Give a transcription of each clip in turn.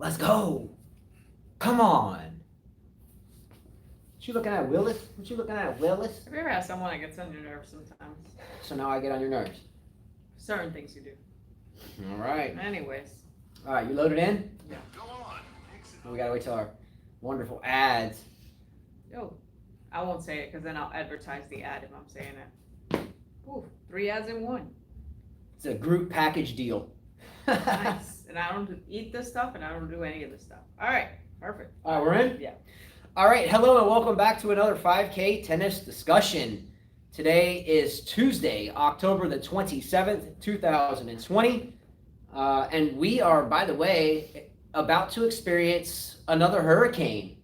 Let's go. Come on. What you looking at, Willis? What you looking at, Willis? Have you ever had someone that gets on your nerves sometimes? So now I get on your nerves. Certain things you do. All right. Anyways. All right, you loaded in? Yeah. Go on. We gotta wait till our wonderful ads. Yo, I won't say it because then I'll advertise the ad if I'm saying it. Ooh, 3 ads in 1. It's a group package deal. Nice. And I don't eat this stuff and I don't do any of this stuff. All right. Perfect. All right, we're in? Yeah. All right, hello and welcome back to another 5K tennis discussion. Today is Tuesday, October the 27th, 2020. And we are, by the way, about to experience another hurricane.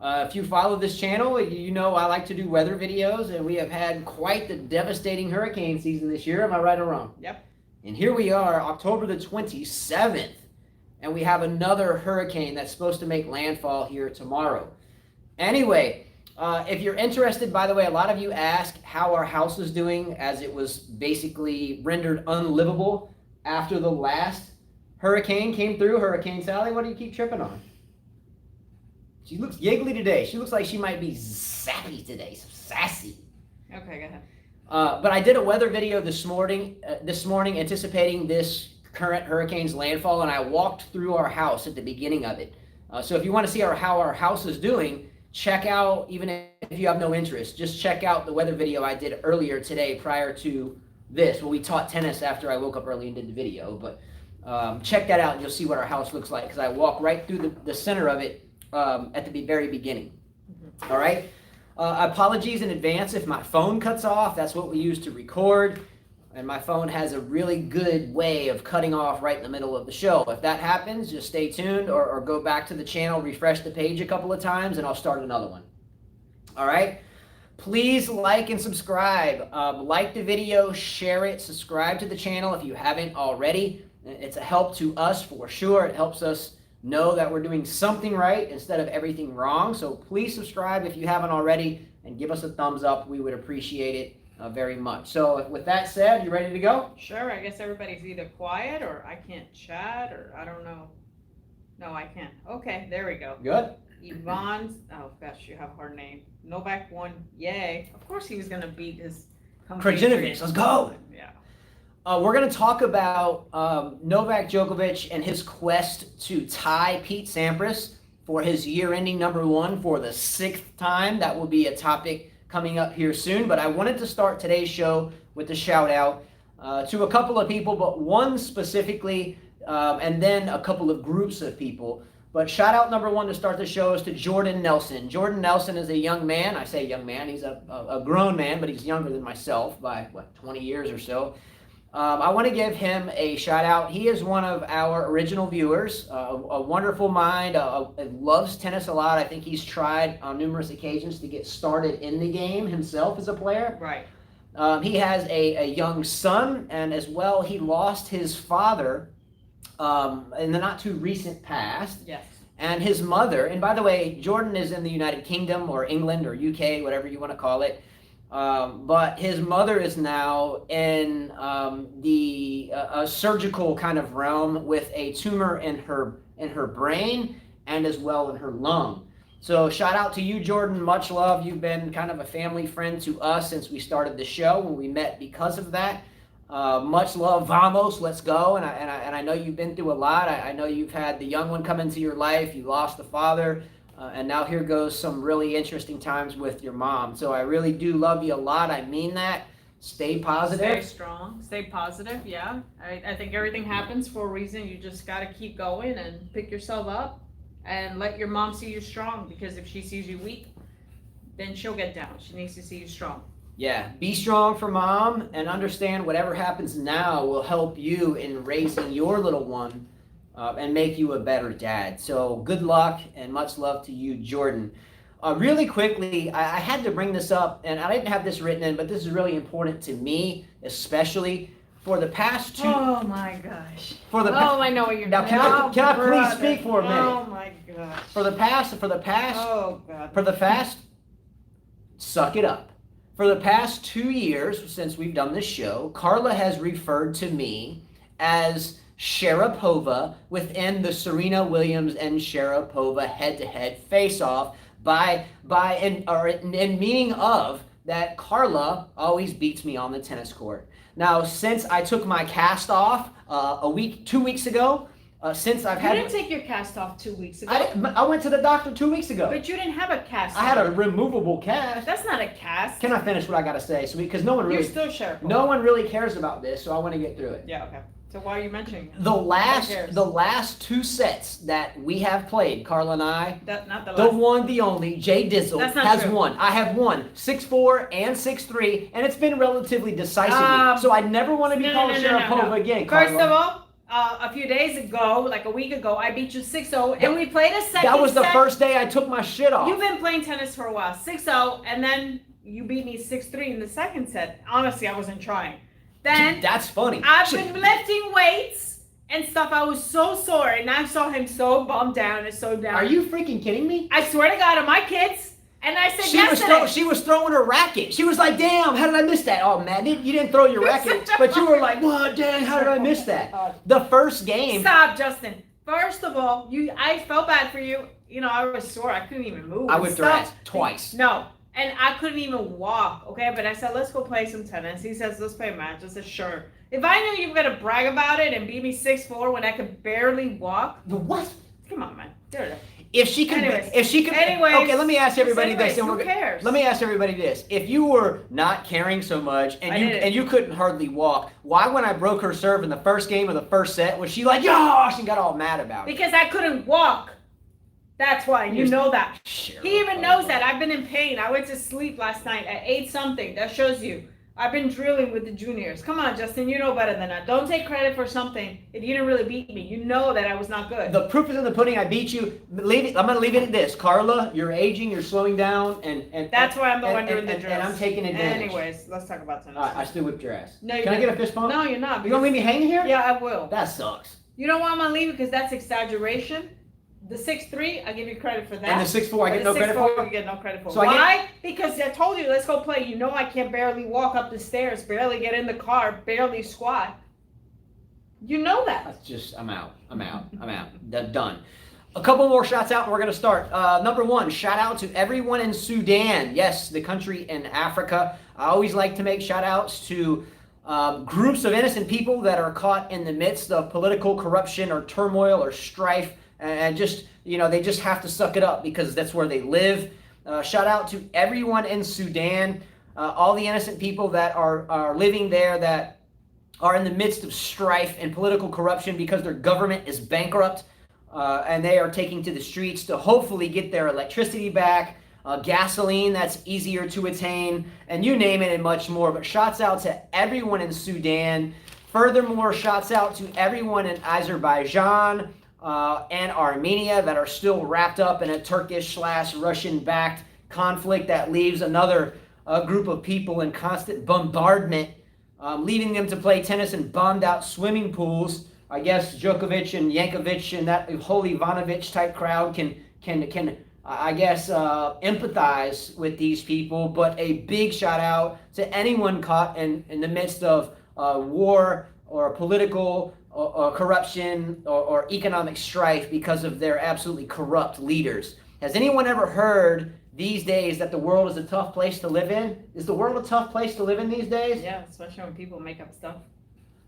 If you follow this channel, you know I like to do weather videos, and we have had quite the devastating hurricane season this year. Am I right or wrong? Yep. And here we are, October the 27th, and we have another hurricane that's supposed to make landfall here tomorrow. Anyway, if you're interested, by the way, a lot of you ask how our house is doing, as it was basically rendered unlivable after the last hurricane came through. Hurricane Sally, what do you keep tripping on? She looks giggly today. She looks like she might be zappy today, so sassy. Okay, go ahead. But I did a weather video this morning anticipating this current hurricane's landfall, and I walked through our house at the beginning of it. So if you want to see how our house is doing, check out, even if you have no interest, just check out the weather video I did earlier today prior to this. Well, we taught tennis after I woke up early and did the video, but check that out and you'll see what our house looks like, because I walk right through the center of it at the very beginning. Mm-hmm. All right. Apologies in advance if my phone cuts off. That's what we use to record. And my phone has a really good way of cutting off right in the middle of the show. If that happens, just stay tuned or go back to the channel, refresh the page a couple of times, and I'll start another one. All right? Please like and subscribe. Like the video, share it, subscribe to the channel if you haven't already. It's a help to us for sure. It helps us know that we're doing something right instead of everything wrong. So please subscribe if you haven't already and give us a thumbs up. We would appreciate it very much. So with that said, you ready to go? Sure. I guess everybody's either quiet or I can't chat or I don't know. No, I can't. Okay, there we go. Good. Yvonne, oh gosh, you have a hard name. Novak won. Yay. Of course he was going to beat his Krajinovic. Let's go. Yeah. We're going to talk about Novak Djokovic and his quest to tie Pete Sampras for his year-ending #1 for the 6th time. That will be a topic coming up here soon. But I wanted to start today's show with a shout-out to a couple of people, but one specifically, and then a couple of groups of people. But shout-out #1 to start the show is to Jordan Nelson. Jordan Nelson is a young man. I say young man. He's a grown man, but he's younger than myself by, 20 years or so. I want to give him a shout out. He is one of our original viewers, a wonderful mind, loves tennis a lot. I think he's tried on numerous occasions to get started in the game himself as a player. Right. He has a young son, and as well, he lost his father in the not too recent past. Yes. And his mother, and by the way, Jordan is in the United Kingdom or England or UK, whatever you want to call it. But his mother is now in the surgical kind of realm with a tumor in her brain and as well in her lung. So shout out to you, Jordan. Much love. You've been kind of a family friend to us since we started the show when we met because of that. Much love. Vamos. Let's go. And I know you've been through a lot. I know you've had the young one come into your life. You lost the father. And now here goes some really interesting times with your mom. So I really do love you a lot. I mean that. Stay positive. Stay strong. Stay positive. Yeah. I think everything happens for a reason. You just got to keep going and pick yourself up and let your mom see you strong, because if she sees you weak, then she'll get down. She needs to see you strong. Yeah. Be strong for mom and understand whatever happens now will help you in raising your little one. And make you a better dad. So good luck and much love to you, Jordan. Really quickly, I had to bring this up, and I didn't have this written in, but this is really important to me, especially for the past two. Oh my gosh. I know what you're now, doing. can I please speak for a minute? Oh my gosh. For the past. Oh God. Suck it up. For the past 2 years since we've done this show, Carla has referred to me as Sharapova within the Serena Williams and Sharapova head-to-head face-off in meaning of that Carla always beats me on the tennis court. Now, since I took my cast off 2 weeks ago, since I've had... You didn't take your cast off 2 weeks ago. I went to the doctor 2 weeks ago. But you didn't have a cast. I had a removable cast. That's not a cast. Can I finish what I gotta say? So because no one really... You're still Sharapova. No one really cares about this, so I want to get through it. Yeah, okay. So why are you mentioning it? The last 2 sets that we have played, Carla and I, Not the the last. one, the only, Jay Dizzle has true. won. I have won 6-4 and 6-3, and it's been relatively decisively. So I never want to be called Sharapova again, Carla. First of all, a few days ago, like a week ago, I beat you 6-0, and we played a second set. That was the first day I took my shit off. You've been playing tennis for a while. 6-0, and then you beat me 6-3 in the second set. Honestly, I wasn't trying. Then that's funny. I've been lifting weights and stuff. I was so sore, and I saw him so bummed down and so down. Are you freaking kidding me? I swear to God, on my kids. And I said yesterday. She was throwing her racket. She was like, damn, how did I miss that? Oh, man, you didn't throw your racket. But you were like, what, dang, how did I miss that? The first game. Stop, Justin. First of all, I felt bad for you. You know, I was sore. I couldn't even move. I whipped her ass twice. No. And I couldn't even walk, okay? But I said, let's go play some tennis. He says, let's play a match. I said, sure. If I knew you were going to brag about it and beat me 6-4 when I could barely walk. What? Come on, man. If she could, Anyways, okay, let me ask everybody this. Who cares? Let me ask everybody this. If you were not caring so much and you couldn't hardly walk, why when I broke her serve in the first game of the first set, was she like, gosh, and got all mad about it? Because I couldn't walk. That's why. You know that. Sure. He even knows that. I've been in pain. I went to sleep last night at 8-something. That shows you. I've been drilling with the juniors. Come on, Justin. You know better than that. Don't take credit for something if you didn't really beat me. You know that I was not good. The proof is in the pudding. I beat you. I'm going to leave it at this. Carla, you're aging. You're slowing down. And that's why I'm the one doing the drills. And I'm taking advantage. Anyways, let's talk about tennis. All right, I still whipped your ass. No, Can I get a fist pump? No, you're not. You going to leave me hanging here? Yeah, I will. That sucks. You know why I'm going to leave it? Because that's exaggeration. The 6-3, I give you credit for that. And the 6-4, I get no credit for? You get no credit for. So why? Because I told you, let's go play. You know I can barely walk up the stairs, barely get in the car, barely squat. You know that. That's just, I'm out. Done. A couple more shots out and we're going to start. Number one, shout out to everyone in Sudan. Yes, the country in Africa. I always like to make shout outs to groups of innocent people that are caught in the midst of political corruption or turmoil or strife. And just, they just have to suck it up because that's where they live. Shout out to everyone in Sudan, all the innocent people that are living there that are in the midst of strife and political corruption because their government is bankrupt. And they are taking to the streets to hopefully get their electricity back, gasoline that's easier to attain, and you name it and much more. But shouts out to everyone in Sudan. Furthermore, shouts out to everyone in Azerbaijan, and Armenia that are still wrapped up in a Turkish/Russian-backed conflict that leaves another group of people in constant bombardment, leaving them to play tennis in bombed-out swimming pools. I guess Djokovic and Yankovic and that whole Ivanovic type crowd can I guess empathize with these people. But a big shout out to anyone caught in the midst of war or political or corruption or economic strife because of their absolutely corrupt leaders. Has anyone ever heard these days that the world is a tough place to live in? Is the world a tough place to live in these days? Yeah, especially when people make up stuff.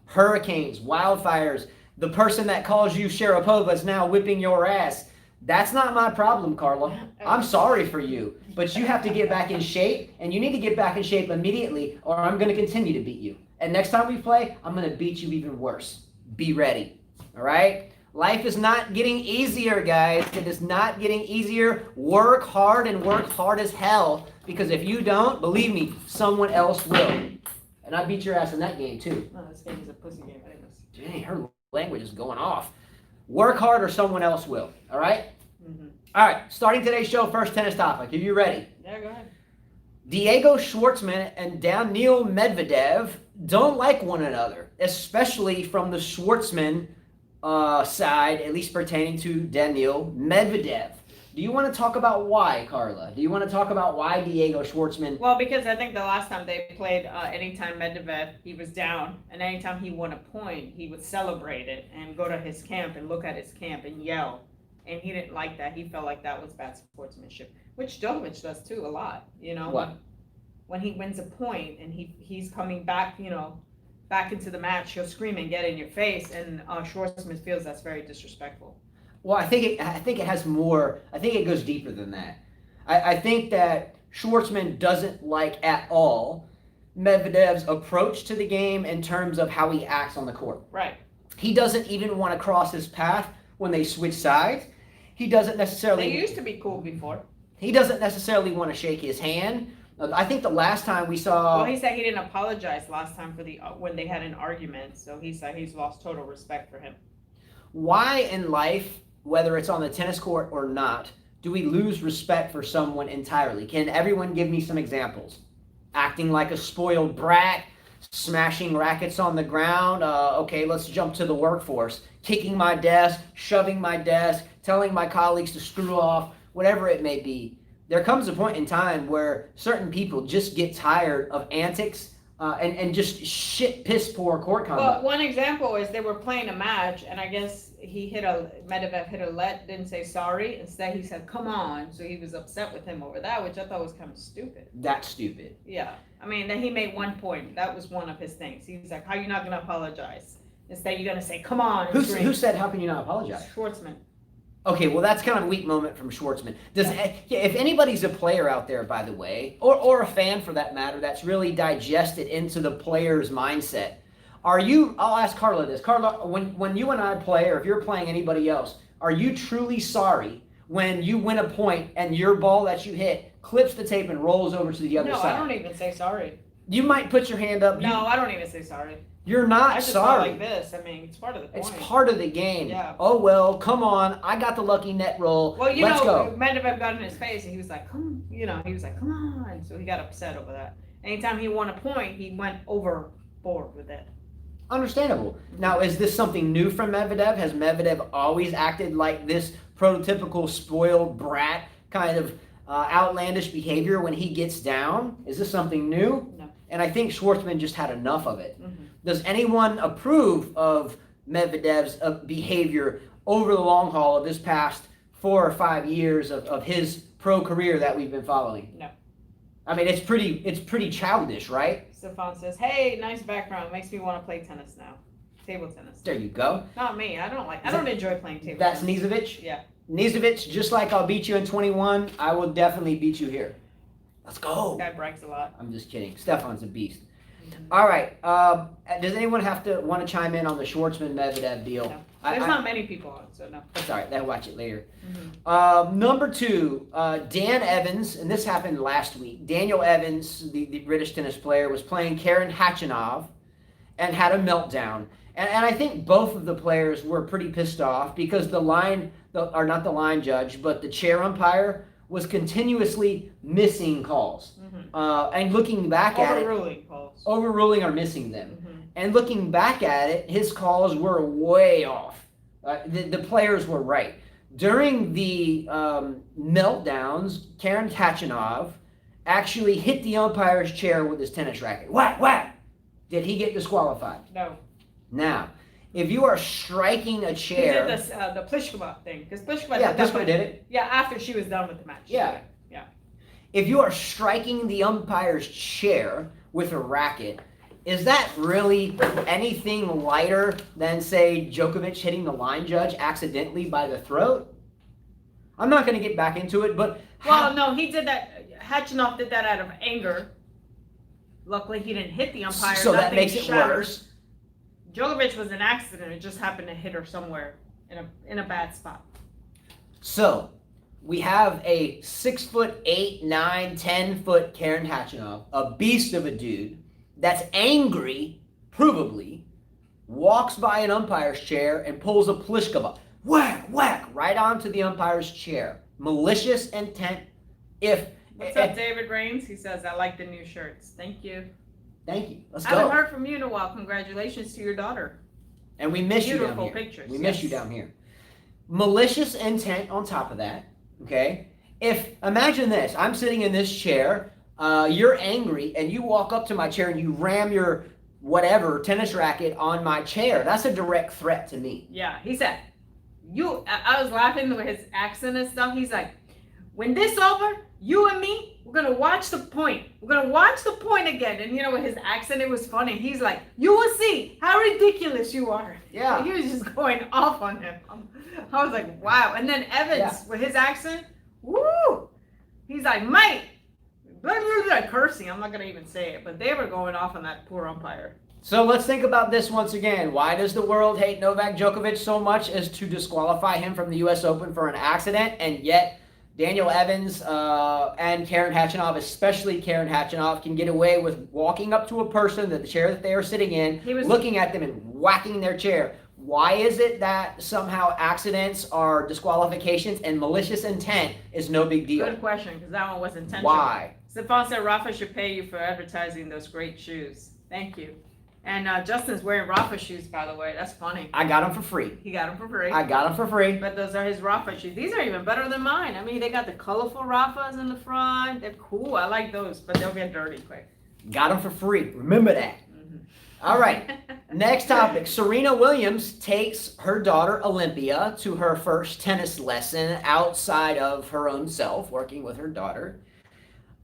Hurricanes, wildfires, the person that calls you Sharapova is now whipping your ass. That's not my problem, Carla. I'm sorry for you, but you have to get back in shape, and you need to get back in shape immediately, or I'm going to continue to beat you. And next time we play, I'm going to beat you even worse. Be ready, all right? Life is not getting easier, guys. It is not getting easier. Work hard and work hard as hell, because if you don't, believe me, someone else will. And I beat your ass in that game, too. No, this game is a pussy game anyways. Dang, her language is going off. Work hard or someone else will, all right? Mm-hmm. All right, starting today's show, first tennis topic. Are you ready? Yeah, go ahead. Diego Schwartzman and Daniil Medvedev don't like one another, especially from the Schwartzman side, at least pertaining to Daniil Medvedev. Do you want to talk about why, Carla? Do you want to talk about why Diego Schwartzman? Well, because I think the last time they played, anytime Medvedev, he was down, and anytime he won a point, he would celebrate it and go to his camp and look at his camp and yell. And he didn't like that. He felt like that was bad sportsmanship, which Djokovic does too a lot. You know, What? when he wins a point and he's coming back, back into the match, he'll scream and get in your face, and Schwartzman feels that's very disrespectful. Well, I think it has more. I think it goes deeper than that. I think that Schwartzman doesn't like at all Medvedev's approach to the game in terms of how he acts on the court. Right. He doesn't even want to cross his path when they switch sides. He doesn't necessarily. They used to be cool before. He doesn't necessarily want to shake his hand. I think the last time we saw. Well, he said he didn't apologize last time for when they had an argument. So he said he's lost total respect for him. Why in life, whether it's on the tennis court or not, do we lose respect for someone entirely? Can everyone give me some examples? Acting like a spoiled brat, smashing rackets on the ground. Okay, let's jump to the workforce. Kicking my desk, shoving my desk, telling my colleagues to screw off, whatever it may be. There comes a point in time where certain people just get tired of antics and just shit piss poor court conduct. Well, one example is they were playing a match, and I guess Medvedev hit a let, didn't say sorry. Instead, he said, "Come on." So he was upset with him over that, which I thought was kind of stupid. That's stupid. Yeah. I mean, then he made one point. That was one of his things. He was like, "How are you not going to apologize? Instead, you're going to say, 'Come on.'" Who said, "How can you not apologize"? Schwartzman. Okay, well, that's kind of a weak moment from Schwartzman. If anybody's a player out there, by the way, or a fan for that matter, that's really digested into the player's mindset, I'll ask Carla this. Carla, when you and I play, or if you're playing anybody else, are you truly sorry when you win a point and your ball that you hit clips the tape and rolls over to the other side? No, I don't even say sorry. You might put your hand up. No, I don't even say sorry. You're not I just sorry. like this. I mean, it's part of the point. It's part of the game. Yeah. Oh, well, come on. I got the lucky net roll. Well, Let's go. Medvedev got in his face, and he was like, "Come," he was like, "Come on." So he got upset over that. Anytime he won a point, he went overboard with it. Understandable. Now, is this something new from Medvedev? Has Medvedev always acted like this prototypical spoiled brat kind of outlandish behavior when he gets down? Is this something new? No. And I think Schwartzman just had enough of it. Mm-hmm. Does anyone approve of Medvedev's behavior over the long haul of this past 4 or 5 years of his pro career that we've been following? No. I mean, it's pretty childish, right? Stefan says, "Hey, nice background. Makes me want to play tennis now. Table tennis." There you go. Not me. I don't enjoy playing table That's tennis. Nizovic? Yeah. Nizovic, just like I'll beat you in 21, I will definitely beat you here. Let's go. This guy brags a lot. I'm just kidding. Stefan's a beast. Mm-hmm. All right. Does anyone want to chime in on the Schwartzman-Medvedev deal? No. There's not many people on, so no. That's all right. They'll watch it later. Mm-hmm. Number 2, Dan Evans, and this happened last week. Daniel Evans, the British tennis player, was playing Karen Khachanov and had a meltdown. And I think both of the players were pretty pissed off because not the line judge, but the chair umpire was continuously missing calls. Mm-hmm. And looking back at it. Overruling calls. Overruling or missing them. Mm-hmm. And looking back at it, his calls were way off. The players were right. During the meltdowns, Karen Khachanov actually hit the umpire's chair with his tennis racket. Whack, whack! Did he get disqualified? No. Now, if you are striking a chair... He did the Pliskova thing. Because Pliskova did it. Yeah, after she was done with the match. Yeah. Yeah. If you are striking the umpire's chair with a racket, is that really anything lighter than, say, Djokovic hitting the line judge accidentally by the throat? I'm not going to get back into it, but... Well, no, he did that. Khachanov did that out of anger. Luckily, he didn't hit the umpire. So that makes it worse. Djokovic was an accident. It just happened to hit her somewhere in a bad spot. So, we have a 6'8", 9", 10-foot Karen Khachanov, a beast of a dude, that's angry, provably, walks by an umpire's chair and pulls a Pliskova. Whack, whack, right onto the umpire's chair. Malicious intent. What's up, David Rains? He says, "I like the new shirts. Thank you." Thank you. Let's I go. haven't heard from you in a while. Congratulations to your daughter. And we miss you down Beautiful here. pictures. We miss you down here. Malicious intent on top of that. okay? Imagine this, I'm sitting in this chair, you're angry, and you walk up to my chair and you ram your whatever tennis racket on my chair. That's a direct threat to me. Yeah, he said, I was laughing with his accent and stuff. He's like, when this over, you and me, we're gonna watch the point. We're gonna watch the point again. And with his accent, it was funny. He's like, you will see how ridiculous you are. Yeah. He was just going off on him. I was like, wow. And then Evans, with his accent, woo! He's like, mate, blah, blah, blah, cursing. I'm not gonna even say it, but they were going off on that poor umpire. So let's think about this once again. Why does the world hate Novak Djokovic so much as to disqualify him from the U.S. Open for an accident, and yet Daniel Evans and Karen Khachanov, especially Karen Khachanov, can get away with walking up to a person, the chair that they are sitting in, looking at them and whacking their chair? Why is it that somehow accidents are disqualifications and malicious intent is no big deal? Good question, because that one was intentional. Why? Stefan said Rafa should pay you for advertising those great shoes. Thank you. And Justin's wearing Rafa shoes, by the way. That's funny. I got them for free. He got them for free. I got them for free. But those are his Rafa shoes. These are even better than mine. I mean, they got the colorful Rafas in the front. They're cool. I like those, but they'll get dirty quick. Got them for free. Remember that. Mm-hmm. All right. Next topic. Serena Williams takes her daughter Olympia to her first tennis lesson outside of her own self, working with her daughter.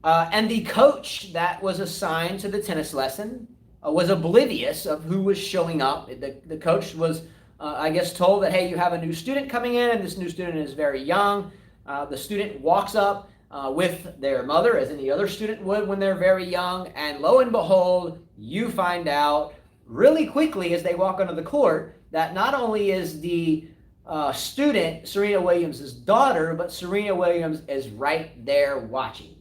And the coach that was assigned to the tennis lesson was oblivious of who was showing up. The coach was, I guess, told that, hey, you have a new student coming in, and this new student is very young. The student walks up with their mother, as any other student would when they're very young, and lo and behold, you find out really quickly as they walk onto the court that not only is the student Serena Williams' daughter, but Serena Williams is right there watching.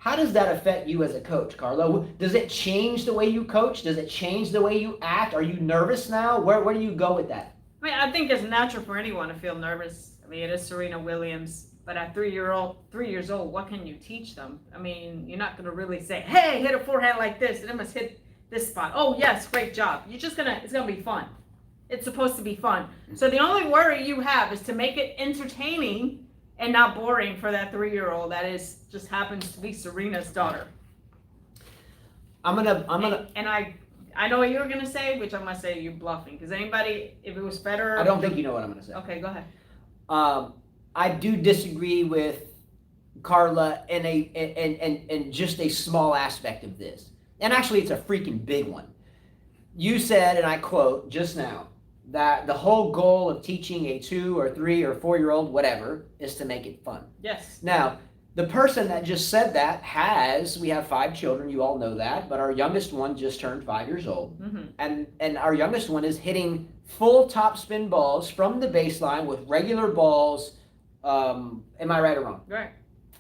How does that affect you as a coach, Carla? Does it change the way you coach? Does it change the way you act? Are you nervous now? Where do you go with that? I mean, I think it's natural for anyone to feel nervous. I mean, it is Serena Williams, but at 3 years old, what can you teach them? I mean, you're not going to really say, hey, hit a forehand like this, and it must hit this spot. Oh, yes, great job. It's going to be fun. It's supposed to be fun. So the only worry you have is to make it entertaining and not boring for that 3-year-old that just happens to be Serena's daughter. And I know what you were gonna say, which I'm gonna say you're bluffing. Because anybody, if it was Federer, I don't think you know what I'm gonna say. Okay, go ahead. I do disagree with Carla in just a small aspect of this, and actually it's a freaking big one. You said, and I quote just now, that the whole goal of teaching a 2 or 3 or 4-year-old, whatever, is to make it fun. Yes. Now, the person that just said that we have 5 children, you all know that, but our youngest one just turned 5 years old. Mm-hmm. And our youngest one is hitting full topspin balls from the baseline with regular balls. Am I right or wrong? Right.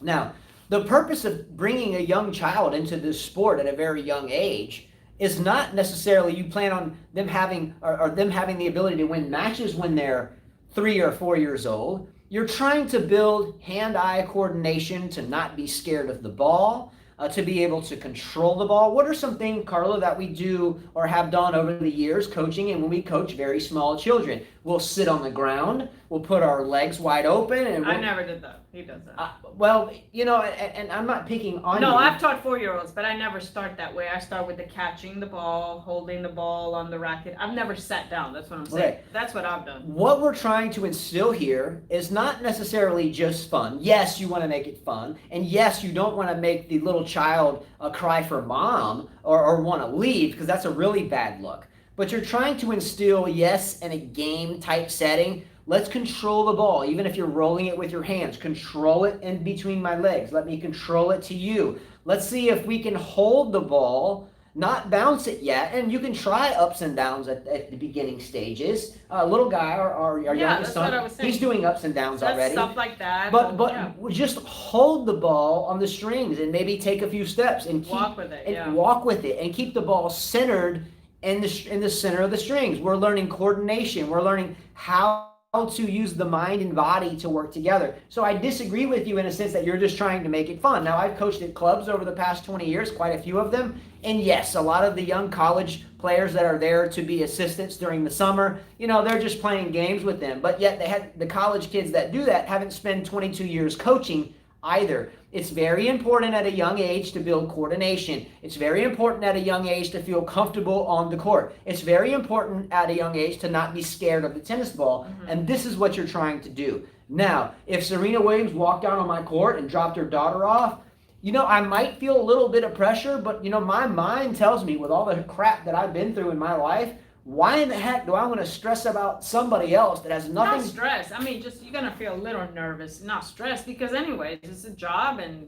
Now, the purpose of bringing a young child into this sport at a very young age is not necessarily you plan on them having the ability to win matches when they're 3 or 4 years old. You're trying to build hand-eye coordination to not be scared of the ball, to be able to control the ball. What are some things, Carla, that we do or have done over the years coaching? And when we coach very small children, we'll sit on the ground, we'll put our legs wide open. And I never did that. He does that. Well, and I'm not picking on you. No, I've taught 4-year-olds, but I never start that way. I start with the catching the ball, holding the ball on the racket. I've never sat down. That's what I'm saying. Right. That's what I've done. What we're trying to instill here is not necessarily just fun. Yes, you want to make it fun. And yes, you don't want to make the little child cry for mom or want to leave, because that's a really bad look. But you're trying to instill, yes, in a game type setting. Let's control the ball. Even if you're rolling it with your hands, control it in between my legs. Let me control it to you. Let's see if we can hold the ball, not bounce it yet. And you can try ups and downs at the beginning stages. Little guy, our youngest son, he's doing ups and downs already. Stuff like that. But just hold the ball on the strings and maybe take a few steps and walk with it and keep the ball centered in the center of the strings. We're learning coordination. We're learning how to use the mind and body to work together. So I disagree with you in a sense that you're just trying to make it fun. Now, I've coached at clubs over the past 20 years, quite a few of them. And yes, a lot of the young college players that are there to be assistants during the summer, they're just playing games with them. But yet the college kids that do that haven't spent 22 years coaching either. It's very important at a young age to build coordination. It's very important at a young age to feel comfortable on the court. It's very important at a young age to not be scared of the tennis ball. And this is what you're trying to do. Now, if Serena Williams walked out on my court and dropped her daughter off, I might feel a little bit of pressure, but my mind tells me, with all the crap that I've been through in my life, why in the heck do I want to stress about somebody else that has nothing? Not stress. I mean, just you're gonna feel a little nervous, not stressed, because anyways, it's a job, and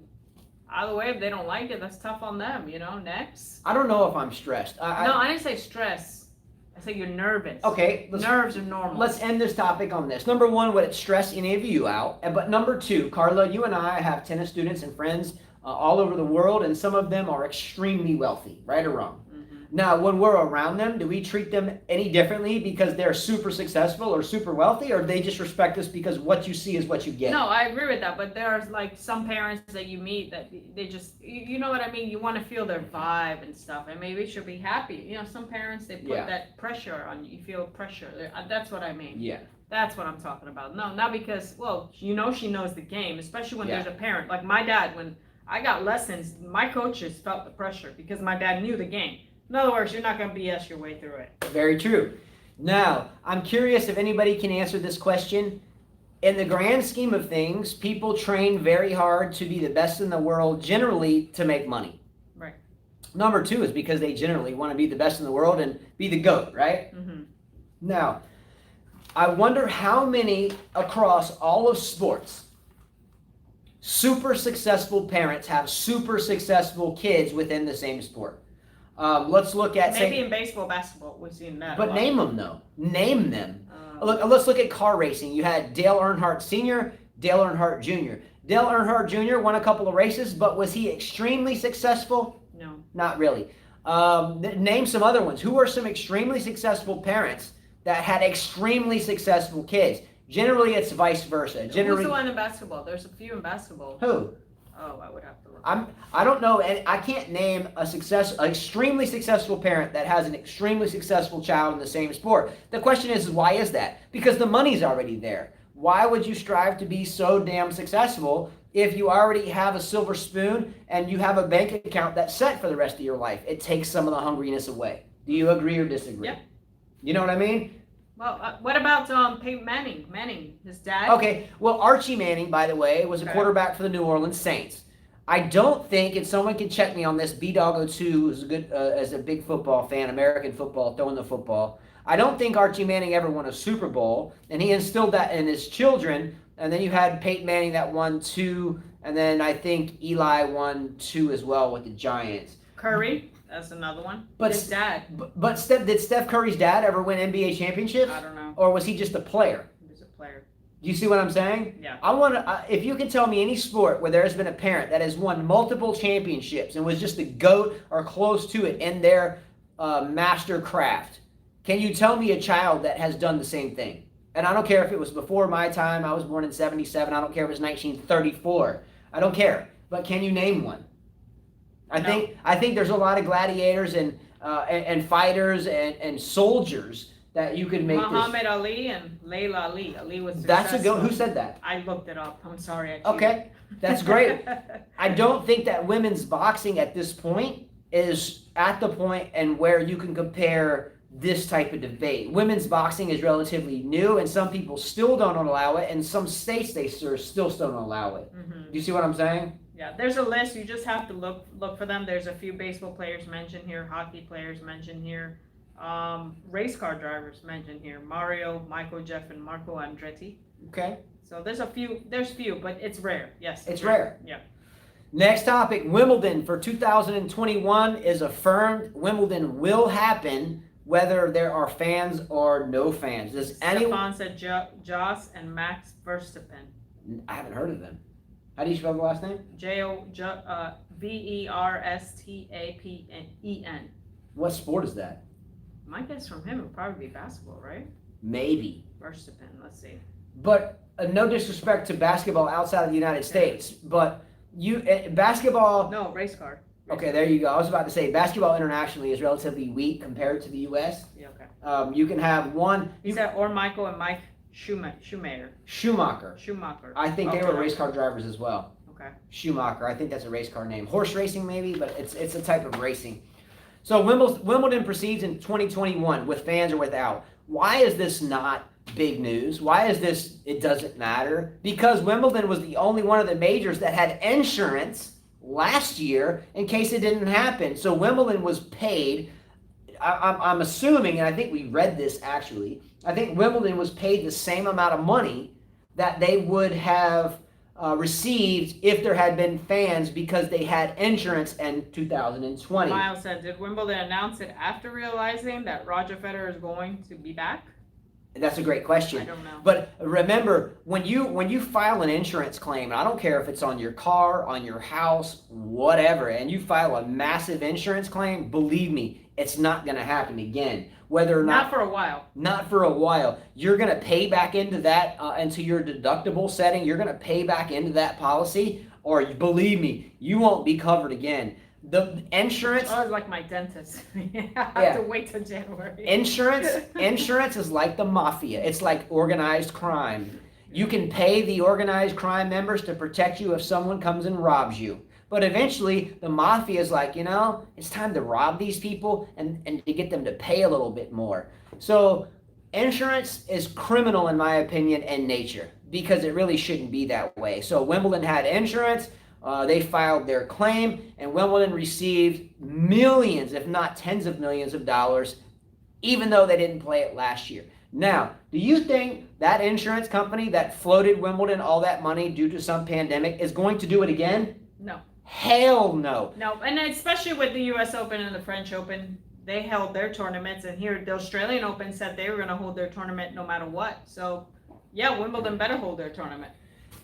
either way, if they don't like it, that's tough on them. Next. I don't know if I'm stressed. No, I didn't say stress. I said you're nervous. Okay, nerves are normal. Let's end this topic on this. Number one, would it stress any of you out? But number two, Carla, you and I have tennis students and friends all over the world, and some of them are extremely wealthy, right or wrong. Now, when we're around them, do we treat them any differently because they're super successful or super wealthy, or do they just respect us because what you see is what you get? No, I agree with that, but there's like some parents that you meet that they just, you know what I mean? You want to feel their vibe and stuff, and maybe you should be happy. Some parents, they put that pressure on you. You feel pressure. That's what I mean. Yeah. That's what I'm talking about. No, not because, she knows the game, especially when there's a parent. Like my dad, when I got lessons, my coaches felt the pressure because my dad knew the game. In other words, you're not going to BS your way through it. Very true. Now, I'm curious if anybody can answer this question. In the grand scheme of things, people train very hard to be the best in the world, generally to make money. Right. Number two is because they generally want to be the best in the world and be the GOAT, right? Mm-hmm. Now, I wonder how many across all of sports, super successful parents have super successful kids within the same sport. Let's look at maybe in baseball, basketball, we've seen that. But name them though. Name them. Let's look at car racing. You had Dale Earnhardt Sr., Dale Earnhardt Jr. Dale Earnhardt Jr. won a couple of races, but was he extremely successful? No. Not really. Name some other ones. Who are some extremely successful parents that had extremely successful kids? Generally, it's vice versa. Who's the one in basketball? There's a few in basketball. Who? Oh, I would have to look. I don't know, and I can't name an extremely successful parent that has an extremely successful child in the same sport. The question is why is that? Because the money's already there. Why would you strive to be so damn successful if you already have a silver spoon and you have a bank account that's set for the rest of your life? It takes some of the hungriness away. Do you agree or disagree? Yeah. You know what I mean? Well, what about Peyton Manning? Manning, his dad? Okay, well, Archie Manning, by the way, was a quarterback for the New Orleans Saints. I don't think, and someone can check me on this, B-Doggo2 is good as a big football fan, American football, throwing the football. I don't think Archie Manning ever won a Super Bowl, and he instilled that in his children. And then you had Peyton Manning that won 2, and then I think Eli won 2 as well with the Giants. Curry. That's another one. But his dad. But did Steph Curry's dad ever win NBA championships? I don't know. Or was he just a player? He was a player. Do you see what I'm saying? Yeah. I want to. If you can tell me any sport where there has been a parent that has won multiple championships and was just the GOAT or close to it in their master craft, can you tell me a child that has done the same thing? And I don't care if it was before my time. I was born in '77. I don't care if it was 1934. I don't care. But can you name one? I think there's a lot of gladiators and fighters and soldiers that you could make. Muhammad Ali and Layla Ali. Ali was successful. That's a good. Who said that? I looked it up. I'm sorry. Okay, that's great. I don't think that women's boxing at this point is at the point and where you can compare this type of debate. Women's boxing is relatively new, and some people still don't allow it, and some states they still don't allow it. Mm-hmm. Do you see what I'm saying? Yeah, there's a list. You just have to look for them. There's a few baseball players mentioned here, hockey players mentioned here, race car drivers mentioned here. Mario, Michael, Jeff, and Marco Andretti. Okay. So there's few, but it's rare. Yes. It's rare. Yeah. Next topic, Wimbledon for 2021 is affirmed. Wimbledon will happen whether there are fans or no fans. Does anyone? Stefan said Joss and Max Verstappen. I haven't heard of them. How do you spell the last name? Verstapen. What sport is that? My guess from him would probably be basketball, right? Maybe. Verstappen, let's see. But no disrespect to basketball outside of the United States, but basketball. No, race car. Okay, there you go. I was about to say basketball internationally is relatively weak compared to the U.S. Yeah, okay. You can have one. Is that or Michael and Mike Schumacher? Schumacher. Schumacher. I think they were race car drivers as well. Okay. Schumacher. I think that's a race car name. Horse racing maybe, but it's a type of racing. So Wimbledon proceeds in 2021 with fans or without. Why is this not big news? Why is this, it doesn't matter? Because Wimbledon was the only one of the majors that had insurance last year in case it didn't happen. So Wimbledon was paid, I'm assuming, and I think we read this actually, I think Wimbledon was paid the same amount of money that they would have received if there had been fans because they had insurance in 2020. Miles said, did Wimbledon announce it after realizing that Roger Federer is going to be back? That's a great question. I don't know. But remember, when you file an insurance claim, and I don't care if it's on your car, on your house, whatever, and you file a massive insurance claim, believe me, it's not going to happen again. Whether or not for a while. Not for a while. You're going to pay back into that, into your deductible setting. You're going to pay back into that policy, or believe me, you won't be covered again. The insurance. Oh, it's like my dentist. I have to wait till January. Insurance is like the mafia. It's like organized crime. You can pay the organized crime members to protect you if someone comes and robs you. But eventually, the mafia is like, it's time to rob these people and to get them to pay a little bit more. So insurance is criminal, in my opinion, in nature, because it really shouldn't be that way. So Wimbledon had insurance. They filed their claim, and Wimbledon received millions, if not tens of millions of dollars, even though they didn't play it last year. Now, do you think that insurance company that floated Wimbledon all that money due to some pandemic is going to do it again? No. Hell no. No, and especially with the U.S. Open and the French Open, they held their tournaments, and here the Australian Open said they were going to hold their tournament no matter what. So, yeah, Wimbledon better hold their tournament.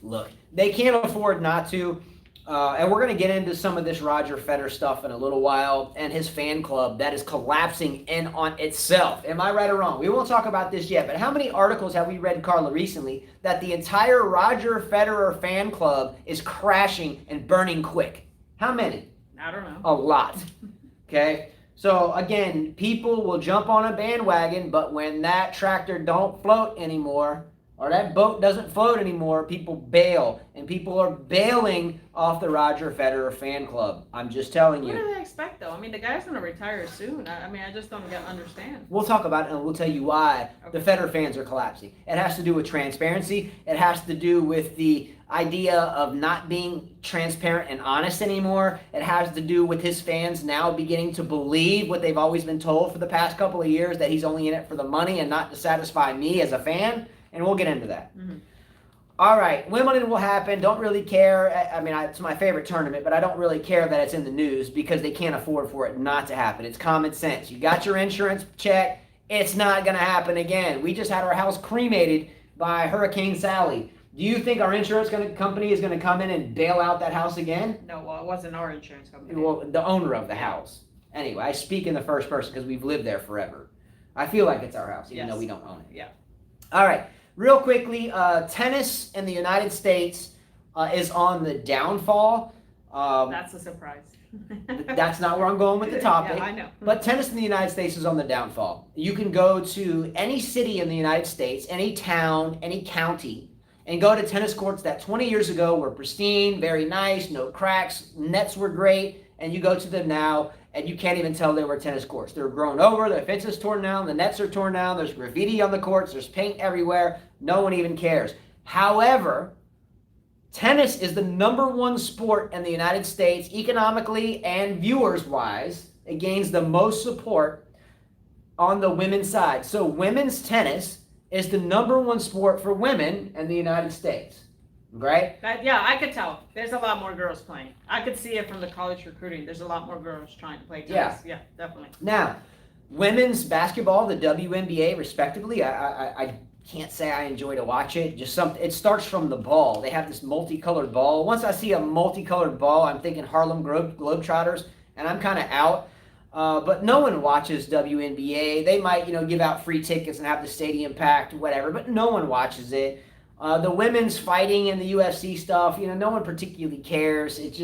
Look, they can't afford not to. And we're going to get into some of this Roger Federer stuff in a little while, and his fan club that is collapsing in on itself. Am I right or wrong? We won't talk about this yet, but how many articles have we read, Carla, recently that the entire Roger Federer fan club is crashing and burning quick? How many? I don't know. A lot. Okay? So, again, people will jump on a bandwagon, but when that tractor don't float anymore, or that boat doesn't float anymore, people bail. And people are bailing off the Roger Federer fan club. I'm just telling you. What do they expect, though? I mean, the guy's going to retire soon. I just don't understand. We'll talk about it, and we'll tell you why the Federer fans are collapsing. It has to do with transparency. It has to do with the idea of not being transparent and honest anymore. It has to do with his fans now beginning to believe what they've always been told for the past couple of years, that he's only in it for the money and not to satisfy me as a fan. And we'll get into that. Mm-hmm. All right, Wimbledon will happen. Don't really care. I mean, it's my favorite tournament, but I don't really care that it's in the news because they can't afford for it not to happen. It's common sense. You got your insurance check. It's not going to happen again. We just had our house cremated by Hurricane Sally. Do you think our insurance company is going to come in and bail out that house again? No, well, it wasn't our insurance company. Well, the owner of the house. Anyway, I speak in the first person because we've lived there forever. I feel like it's our house, even though we don't own it. Yeah. All right. Real quickly, tennis in the United States is on the downfall. That's a surprise. That's not where I'm going with the topic. Yeah, I know. But tennis in the United States is on the downfall. You can go to any city in the United States, any town, any county, and go to tennis courts that 20 years ago were pristine, very nice, no cracks, nets were great, and you go to them now, and you can't even tell they were tennis courts. They're grown over, the fence is torn down, the nets are torn down, there's graffiti on the courts, there's paint everywhere, no one even cares. However, tennis is the #1 sport in the United States, economically and viewers-wise. It gains the most support on the women's side. So women's tennis is the #1 sport for women in the United States. Right? Yeah, I could tell. There's a lot more girls playing. I could see it from the college recruiting. There's a lot more girls trying to play tennis. Yeah, definitely. Now, women's basketball, the WNBA, respectively, I can't say I enjoy to watch it. It starts from the ball. They have this multicolored ball. Once I see a multicolored ball, I'm thinking Harlem Globetrotters, and I'm kind of out. But no one watches WNBA. They might, give out free tickets and have the stadium packed, whatever, but no one watches it. The women's fighting and the UFC stuff, no one particularly cares. It's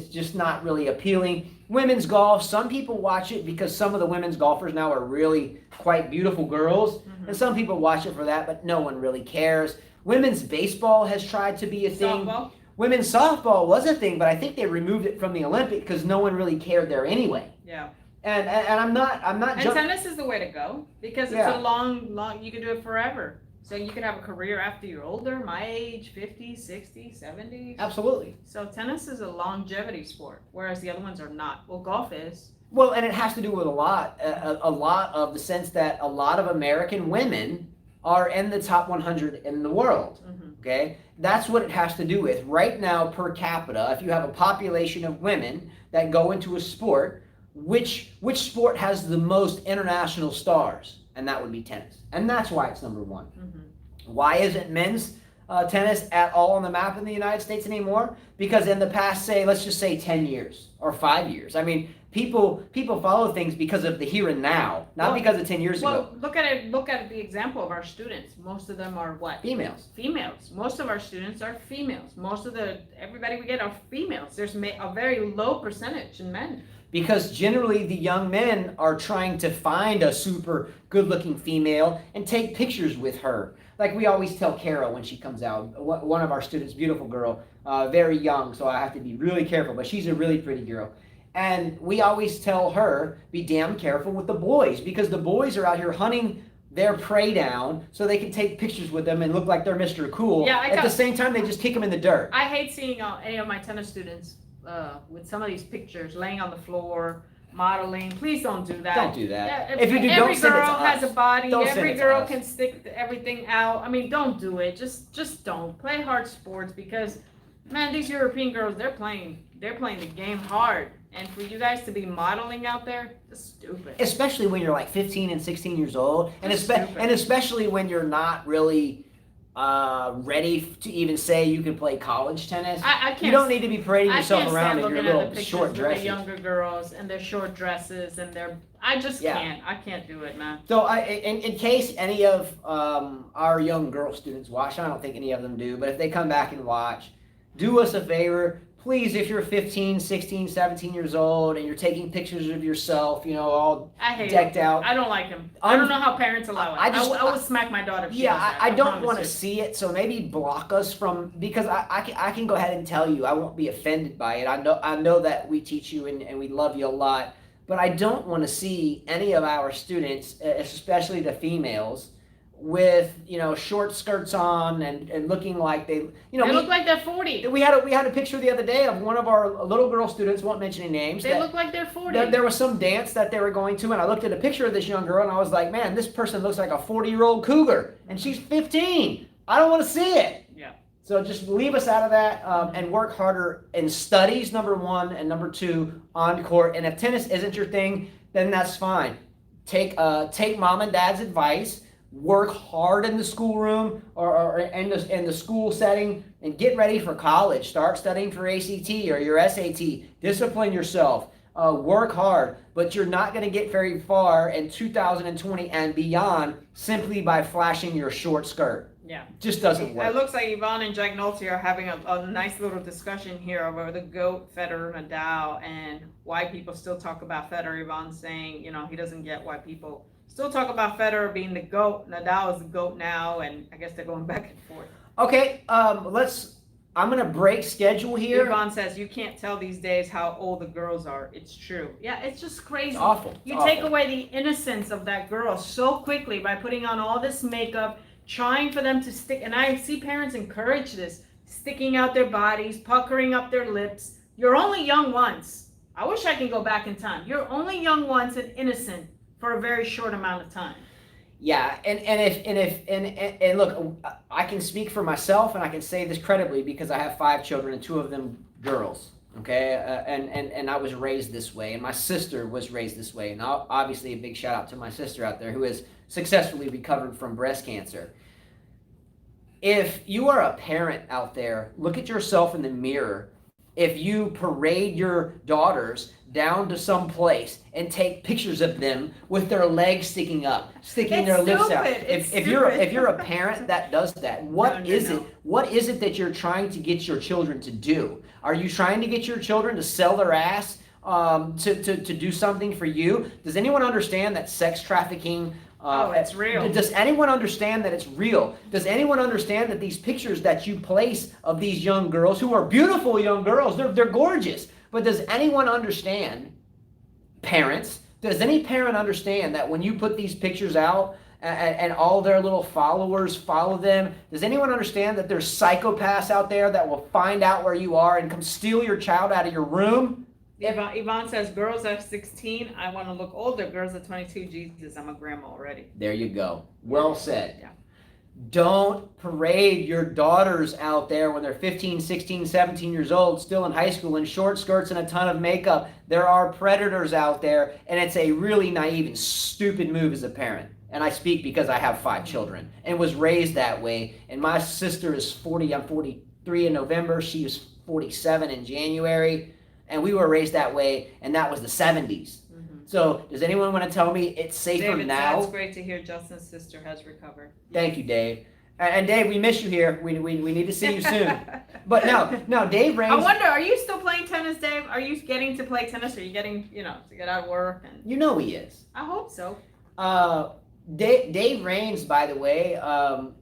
just not really appealing. Women's golf, some people watch it because some of the women's golfers now are really quite beautiful girls, and some people watch it for that, but no one really cares. Women's baseball has tried to be a thing. Softball. Women's softball was a thing, but I think they removed it from the Olympic because no one really cared there anyway. Yeah. And I'm not. And tennis is the way to go because it's a long. You can do it forever. So you can have a career after you're older, my age, 50, 60, 70. Absolutely. So tennis is a longevity sport, whereas the other ones are not. Well, golf is. Well, and it has to do with a lot of the sense that a lot of American women are in the top 100 in the world. Okay, that's what it has to do with. Right now, per capita, if you have a population of women that go into a sport, which sport has the most international stars? And that would be tennis. And that's why it's number one. Why isn't men's tennis at all on the map in the United States anymore? Because in the past, let's just say 10 years or 5 years. I mean, people follow things because of the here and now, not because of 10 years ago. Well, look at the example of our students. Most of them are what? Females. Females. Most of our students are females. Everybody we get are females. There's a very low percentage in men. Because generally the young men are trying to find a super good-looking female and take pictures with her. Like we always tell Carla when she comes out, one of our students, beautiful girl, very young, so I have to be really careful, but she's a really pretty girl. And we always tell her, be damn careful with the boys, because the boys are out here hunting their prey down so they can take pictures with them and look like they're Mr. Cool. Yeah, At the same time, they just kick them in the dirt. I hate seeing any of my tennis students with some of these pictures laying on the floor, modeling. Please don't do that. Don't do that. Yeah, if you do, don't send it to us. Every girl has a body. Don't every send it to girl us. can stick everything out. I mean, don't do it. Just don't. Play hard sports because, man, these European girls, they're playing the game hard. And for you guys to be modeling out there, that's stupid. Especially when you're like 15 and 16 years old. And especially when you're not really ready to even say you can play college tennis. I can't. You don't need to be parading yourself around in your little short With dresses. the younger girls and their short dresses and I just can't. I can't do it, man. So in case any of our young girl students watch, I don't think any of them do, but if they come back and watch, do us a favor. Please, if you're 15, 16, 17 years old and you're taking pictures of yourself, all decked out. I don't like him. I don't know how parents allow it. I would smack my daughter if she does that. I don't want to see it, so maybe block us from, because I can go ahead and tell you, I won't be offended by it. I know that we teach you and we love you a lot, but I don't want to see any of our students, especially the females, with short skirts on and looking like they look like they're 40. We had a picture the other day of one of our little girl students, won't mention any names. They look like they're 40. There was some dance that they were going to, and I looked at a picture of this young girl and I was like, man, this person looks like a 40-year-old cougar, and she's 15. I don't want to see it. Yeah. So just leave us out of that and work harder in studies, number one, and number two, on court. And if tennis isn't your thing, then that's fine. Take mom and dad's advice. Work hard in the schoolroom or in the school setting and get ready for college. Start studying for ACT or your SAT. Discipline yourself. Work hard, but you're not going to get very far in 2020 and beyond simply by flashing your short skirt. Yeah. Just doesn't work. It looks like Yvonne and Jack Nolte are having a nice little discussion here over the GOAT, Federer, Nadal, and why people still talk about Federer. Yvonne saying, he doesn't get why people still talk about Federer being the GOAT. Nadal is the GOAT now, and I guess they're going back and forth. Okay, I'm going to break schedule here. Yvonne says, you can't tell these days how old the girls are. It's true. Yeah, it's just crazy. It's awful. You take away the innocence of that girl so quickly by putting on all this makeup, trying for them to stick. And I see parents encourage this, sticking out their bodies, puckering up their lips. You're only young once. I wish I could go back in time. You're only young once and innocent for a very short amount of time. Yeah, and look, I can speak for myself, and I can say this credibly because I have 5 children and 2 of them girls. Okay, and I was raised this way, and my sister was raised this way, and obviously a big shout out to my sister out there who has successfully recovered from breast cancer. If you are a parent out there, look at yourself in the mirror if you parade your daughters down to some place and take pictures of them with their legs sticking up, sticking their lips out. If you're a parent that does that, what is it that you're trying to get your children to do? Are you trying to get your children to sell their ass to do something for you? Does anyone understand that sex trafficking? It's real. Does anyone understand that it's real? Does anyone understand that these pictures that you place of these young girls, who are beautiful young girls, they're gorgeous, but does anyone understand, parents, does any parent understand that when you put these pictures out and all their little followers follow them, does anyone understand that there's psychopaths out there that will find out where you are and come steal your child out of your room? Yvonne says, girls are 16. I want to look older. Girls are 22. Jesus, I'm a grandma already. There you go. Well said. Yeah. Don't parade your daughters out there when they're 15, 16, 17 years old, still in high school, in short skirts and a ton of makeup. There are predators out there, and it's a really naive and stupid move as a parent. And I speak because I have 5 children and was raised that way. And my sister is 40. I'm 43 in November. She is 47 in January. And we were raised that way, and that was the 70s. Mm-hmm. So does anyone want to tell me it's safer David, now? That's great to hear Justin's sister has recovered. Thank you, Dave. And Dave, we miss you here. We need to see you soon. But no, Dave Raines. I wonder, are you still playing tennis, Dave? Are you getting to play tennis? Or are you getting, to get out of work? And you know he is. I hope so. Dave Raines, by the way,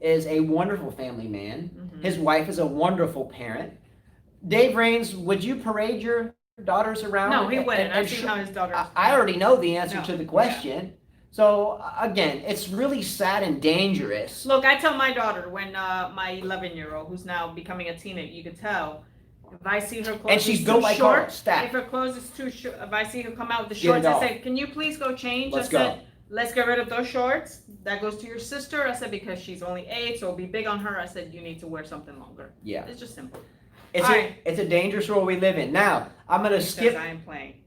is a wonderful family man. Mm-hmm. His wife is a wonderful parent. Dave Raines, would you parade your daughters around? No, he wouldn't. I've seen how his daughters. I already know the answer to the question. Yeah. So again, it's really sad and dangerous. Look, I tell my daughter when my 11-year-old, who's now becoming a teenager, you could tell. If I see her clothes and she's built like Carla, if her clothes is too short, if I see her come out with the shorts, I say, "Can you please go change?" Let's go. Let's get rid of those shorts. That goes to your sister. I said, because she's only 8, so it'll be big on her. I said, you need to wear something longer. Yeah. It's just simple. It's a dangerous world we live in. Now, I'm going to skip. I am playing.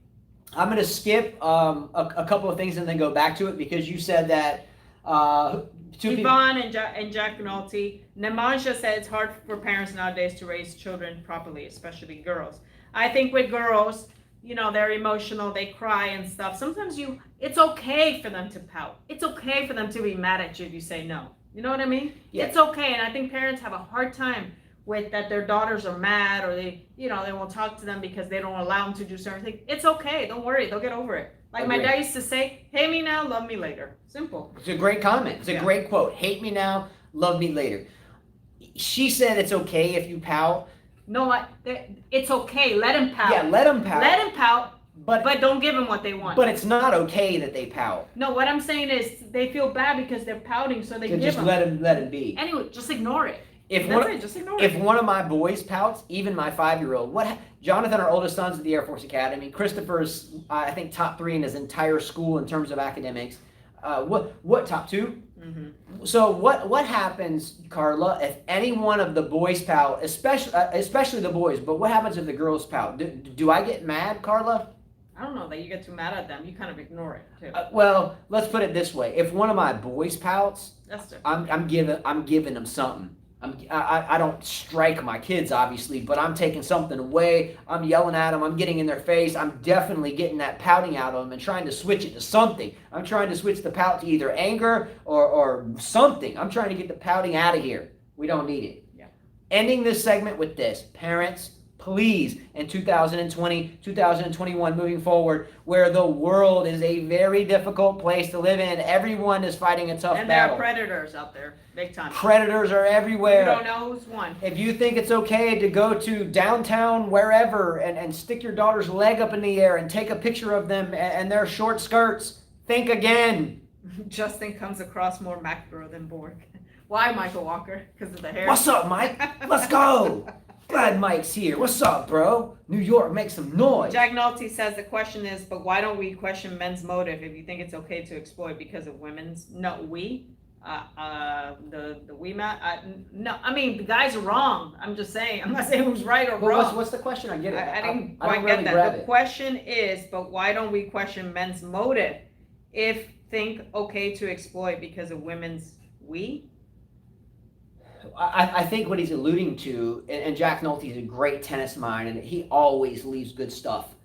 I'm going to skip a couple of things and then go back to it because you said that. Yvonne and Jack Nolte. Nemanja said it's hard for parents nowadays to raise children properly, especially girls. I think with girls, they're emotional, they cry and stuff. Sometimes it's okay for them to pout. It's okay for them to be mad at you if you say no. You know what I mean? Yeah. It's okay. And I think parents have a hard time with that their daughters are mad or they won't talk to them because they don't allow them to do certain things. It's okay. Don't worry. They'll get over it. Like my dad used to say, hate me now, love me later. Simple. It's a great comment. It's a great quote. Hate me now, love me later. She said it's okay if you pout. No, it's okay. Let him pout. Yeah, let him pout. Let him pout. But don't give them what they want. But it's not okay that they pout. No, what I'm saying is they feel bad because they're pouting, so they give just them. Let him be. Anyway, just ignore it. If one of my boys pouts, even my 5-year-old, Jonathan, our oldest son's at the Air Force Academy. Christopher's, I think, top 3 in his entire school in terms of academics. What top 2? Mm-hmm. So what happens, Carla, if any one of the boys pout, especially the boys? But what happens if the girls pout? Do I get mad, Carla? I don't know that you get too mad at them. You kind of ignore it too. Well, let's put it this way: if one of my boys pouts, that's different. I'm giving them something. I don't strike my kids, obviously, but I'm taking something away. I'm yelling at them. I'm getting in their face. I'm definitely getting that pouting out of them and trying to switch it to something. I'm trying to switch the pout to either anger or something. I'm trying to get the pouting out of here. We don't need it. Yeah. Ending this segment with this. Parents, please, in 2020, 2021, moving forward, where the world is a very difficult place to live in, everyone is fighting a tough battle. And there are predators out there, big time. Predators are everywhere. You don't know who's won. If you think it's okay to go to downtown, wherever, and stick your daughter's leg up in the air and take a picture of them and their short skirts, think again. Justin comes across more macro than Borg. Why, Michael Walker? Because of the hair? What's up, Mike? Let's go. Glad Mike's here. What's up, bro? New York, make some noise. Jack Nolte says the question is, but why don't we question men's motive if you think it's okay to exploit because of women's? No, we. No, I mean, the guys are wrong. I'm just saying. I'm not saying who's right or wrong. What's the question? I get it. I didn't quite get that. The question is, but why don't we question men's motive if think okay to exploit because of women's we? I think what he's alluding to, and Jack Nolte's a great tennis mind, and he always leaves good stuff.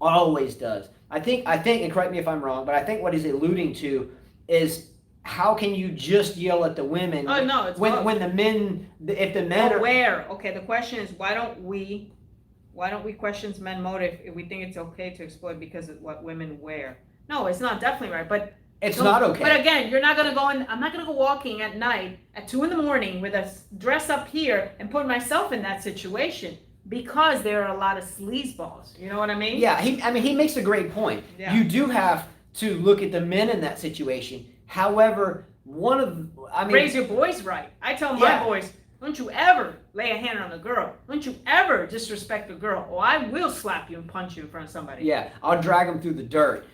Always does. I think, and correct me if I'm wrong, but I think what he's alluding to is how can you just yell at the women Oh no, it's when the men, if the men But are where? Okay, the question is why don't we question men's motive if we think it's okay to exploit because of what women wear? No, it's not definitely right, but it's not okay. But again, you're not gonna go in. I'm not gonna go walking at night at 2 a.m. with a dress up here and put myself in that situation because there are a lot of sleazeballs. You know what I mean? Yeah, he makes a great point. Yeah. You do have to look at the men in that situation. However, raise your voice right. I tell my boys, don't you ever lay a hand on a girl. Don't you ever disrespect a girl, or I will slap you and punch you in front of somebody. Yeah, I'll drag them through the dirt.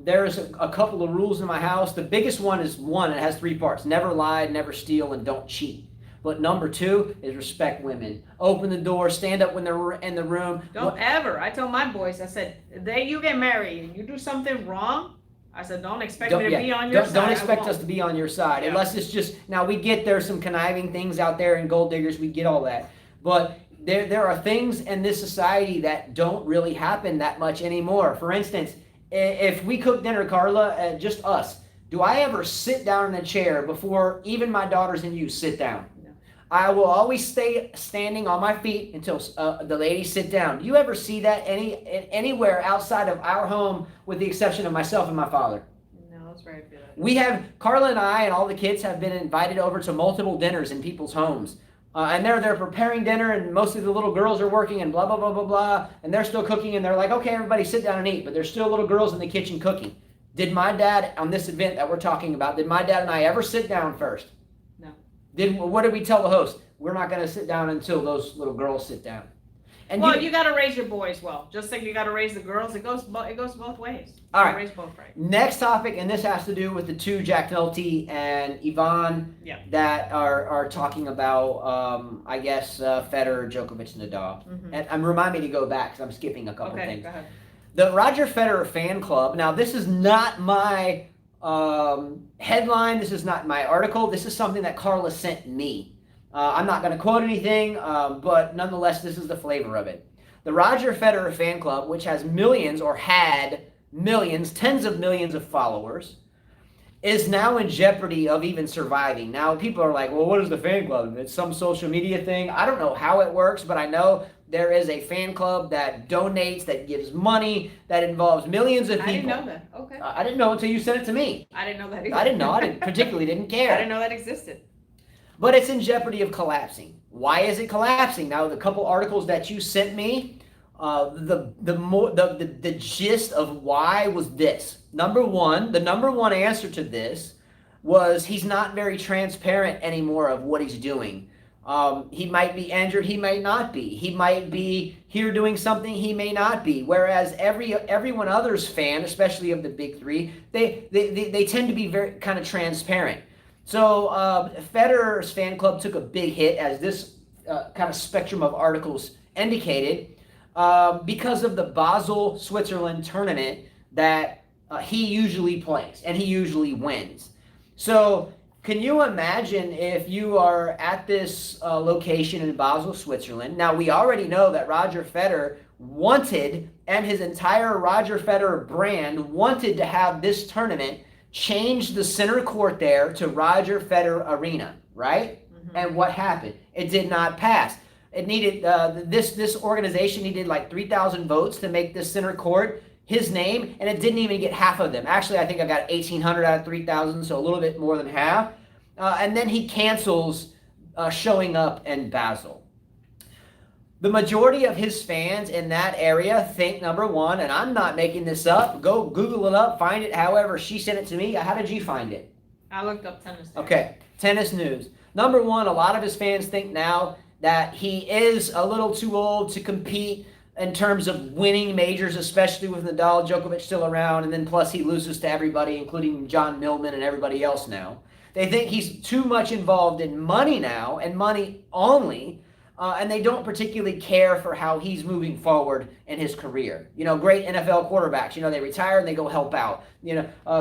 There's a couple of rules in my house. The biggest one is it has 3 parts. Never lie, never steal, and don't cheat. But number 2 is respect women. Open the door, stand up when they're in the room. Don't ever. I tell my boys, I said, the day you get married and you do something wrong, I said, don't expect me to be on your side. Don't expect us to be on your side. Yeah. Unless it's just, now we get there's some conniving things out there and gold diggers, we get all that. But there are things in this society that don't really happen that much anymore. For instance, if we cook dinner, Carla, just us, do I ever sit down in a chair before even my daughters and you sit down? No. I will always stay standing on my feet until the ladies sit down. Do you ever see that anywhere outside of our home, with the exception of myself and my father? No, it's very good. We have, Carla and I and all the kids have been invited over to multiple dinners in people's homes. And they're preparing dinner, and most of the little girls are working and blah, blah, blah, blah, blah. And they're still cooking, and they're like, okay, everybody sit down and eat. But there's still little girls in the kitchen cooking. Did my dad, on this event that we're talking about, did my dad and I ever sit down first? No. What did we tell the host? We're not going to sit down until those little girls sit down. And well, you got to raise your boys well. Just like you got to raise the girls, it goes both ways. All right. Raise both right. Next topic, and this has to do with the 2, Jack Nolte and Yvonne, that are talking about, I guess, Federer, Djokovic, Nadal. Mm-hmm. And remind me to go back because I'm skipping a couple things. Go ahead. The Roger Federer Fan Club. Now, this is not my headline. This is not my article. This is something that Carla sent me. I'm not going to quote anything, but nonetheless, this is the flavor of it. The Roger Federer Fan Club, which has millions, or had millions, tens of millions of followers, is now in jeopardy of even surviving. Now, people are like, well, what is the fan club? It's some social media thing. I don't know how it works, but I know there is a fan club that donates, that gives money, that involves millions of people. I didn't know that. Okay. I didn't know until you sent it to me. I didn't know that either. I didn't know. I particularly didn't care. I didn't know that existed. But it's in jeopardy of collapsing. Why is it collapsing? Now, the couple articles that you sent me, the gist of why was this. The number one answer to this was he's not very transparent anymore of what he's doing. He might be injured, he might not be. He might be here doing something, he may not be. Whereas everyone other's fan, especially of the big 3, they tend to be very kind of transparent. So Federer's fan club took a big hit, as this kind of spectrum of articles indicated, because of the Basel, Switzerland tournament that he usually plays and he usually wins. So can you imagine if you are at this location in Basel, Switzerland? Now, we already know that Roger Federer wanted, and his entire Roger Federer brand wanted to have this tournament change the center court there to Roger Federer Arena, right? Mm-hmm. And what happened? It did not pass. It needed, this organization needed like 3,000 votes to make this center court his name, and it didn't even get half of them. Actually, I think I got 1,800 out of 3,000, so a little bit more than half. And then he cancels showing up in Basel. The majority of his fans in that area think, number one, and I'm not making this up, go Google it up, find it however she sent it to me. How did you find it? I looked up tennis news. Okay, tennis news. Number one, a lot of his fans think now that he is a little too old to compete in terms of winning majors, especially with Nadal, Djokovic still around, and then plus he loses to everybody, including John Millman and everybody else now. They think he's too much involved in money now, and money only, and they don't particularly care for how he's moving forward in his career. Great NFL quarterbacks, they retire and they go help out.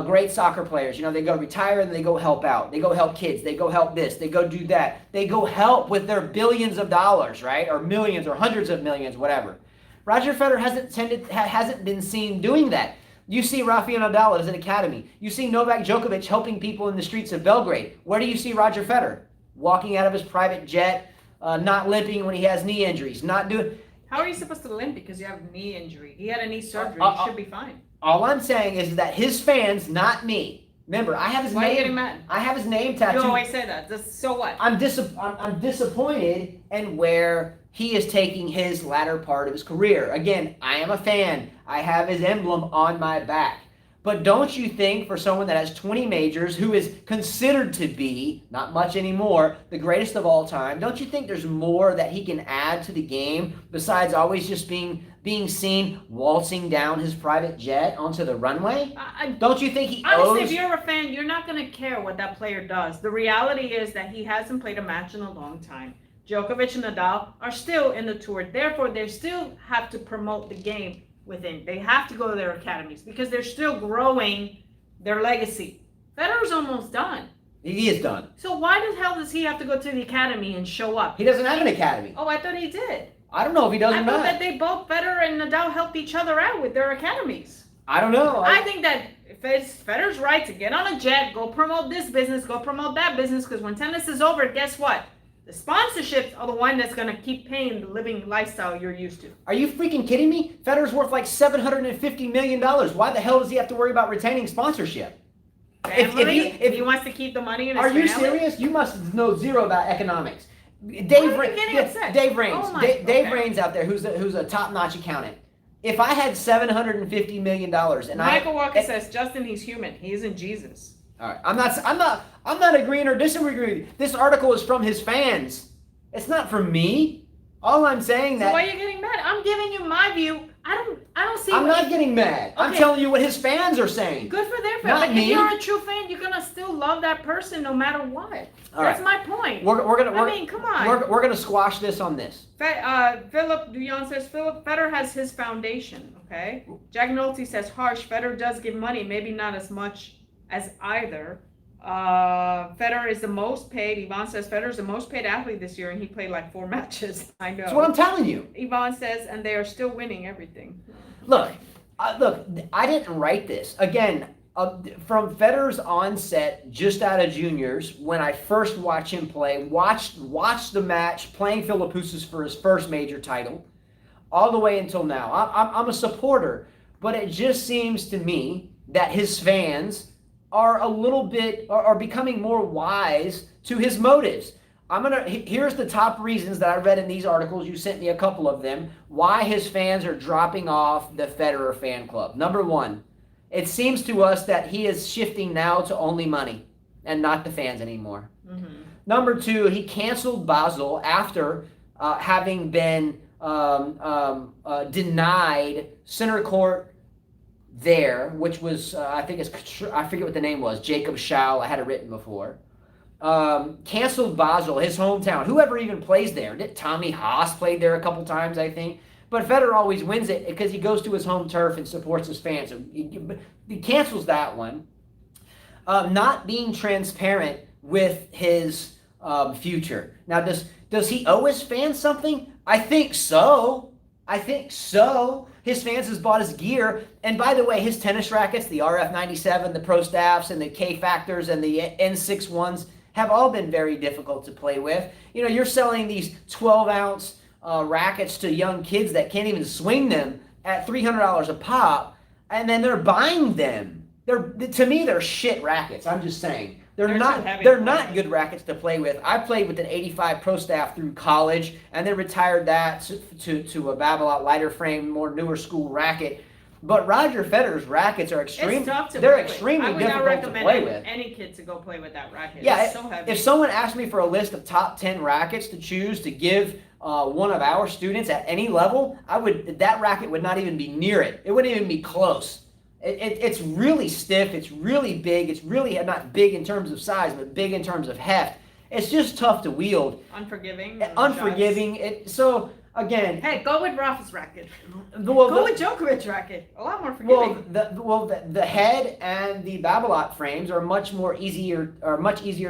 Great soccer players, they go retire and they go help out. They go help kids. They go help this. They go do that. They go help with their billions of dollars, right? Or millions or hundreds of millions, whatever. Roger Federer hasn't been seen doing that. You see Rafael Nadal as an academy. You see Novak Djokovic helping people in the streets of Belgrade. Where do you see Roger Federer? Walking out of his private jet, not limping when he has knee injuries, not doing... How are you supposed to limp because you have a knee injury? He had a knee surgery. He should be fine. All I'm saying is that his fans, not me. Remember, I have his Why name. are you getting mad? I have his name tattooed. You always say that. So what? I'm disappointed in where he is taking his latter part of his career. Again, I am a fan. I have his emblem on my back. But don't you think for someone that has 20 majors, who is considered to be, not much anymore, the greatest of all time, don't you think there's more that he can add to the game besides always just being seen waltzing down his private jet onto the runway? Don't you think he honestly, owes... if you're a fan, you're not going to care what that player does. The reality is that he hasn't played a match in a long time. Djokovic and Nadal are still in the tour. Therefore, they still have to promote the game within. They have to go to their academies because they're still growing their legacy. Federer's almost done. He is done. So why the hell does he have to go to the academy and show up? He doesn't have an academy. Oh, I thought he did. I don't know if he does or I not. thought that they both, Federer and Nadal, helped each other out with their academies. I don't know. I think that if it's Federer's right to get on a jet, go promote this business, go promote that business, because when tennis is over, guess what? The sponsorships are the one that's going to keep paying the living lifestyle you're used to. Are you freaking kidding me? Federer's worth like $750 million. Why the hell does he have to worry about retaining sponsorship? If he wants to keep the money in his family. Are you serious? You must know zero about economics. Dave Raines out there, who's a top-notch accountant. If I had $750 million and Michael Walker says, Justin, he's human. He isn't Jesus. All right, I'm not agreeing or disagreeing with you. This article is from his fans. It's not from me. All I'm saying that. So why are you getting mad? I'm giving you my view. I don't see. I'm not getting mad. Okay. I'm telling you what his fans are saying. Good for their fans. Not but me. If you're a true fan, you're gonna still love that person no matter what. That's my point. Come on. We're gonna squash this on this. Philip Duyon says Federer has his foundation. Okay. Jack Nolte says harsh. Federer does give money, maybe not as much as either. Federer is the most paid. Yvonne says Federer is the most paid athlete this year, and he played like 4 matches. I know. That's what I'm telling you. Yvonne says, and they are still winning everything. Look, I didn't write this. Again, from Federer's onset, just out of juniors, when I first watched him play, watched the match, playing Philippoussis for his first major title, all the way until now. I'm a supporter, but it just seems to me that his fans are becoming more wise to his motives. Here's the top reasons that I read in these articles. You sent me a couple of them. Why his fans are dropping off the Federer Fan Club. Number one, it seems to us that he is shifting now to only money and not the fans anymore. Mm-hmm. Number two, he canceled Basel after having been denied center court there, which was I forget what the name was, Jacob Schau. I had it written before. Canceled Basel, his hometown. Whoever even plays there? Tommy Haas played there a couple times, I think. But Federer always wins it because he goes to his home turf and supports his fans. So he cancels that one. Not being transparent with his future. Now, does he owe his fans something? I think so. His fans has bought his gear. And by the way, his tennis rackets, the RF97, the Pro Staffs, and the K Factors, and the N6 ones have all been very difficult to play with. You're selling these 12-ounce rackets to young kids that can't even swing them at $300 a pop, and then they're buying them. To me, they're shit rackets. I'm just saying. They're not good rackets to play with. I played with an 85 Pro Staff through college and then retired that to a Babolat lighter frame, more newer school racket. But Roger Federer's rackets are extremely difficult to play with. I would not recommend any kid to go play with that racket. Yeah, it's so heavy. If someone asked me for a list of top 10 rackets to choose to give one of our students at any level, that racket would not even be near it. It wouldn't even be close. It's really stiff. It's really big. It's really not big in terms of size, but big in terms of heft. It's just tough to wield. Unforgiving. Unforgiving. So again, hey, go with Rafa's racket. Go with Djokovic's racket. A lot more forgiving. The head and the Babolat frames are much easier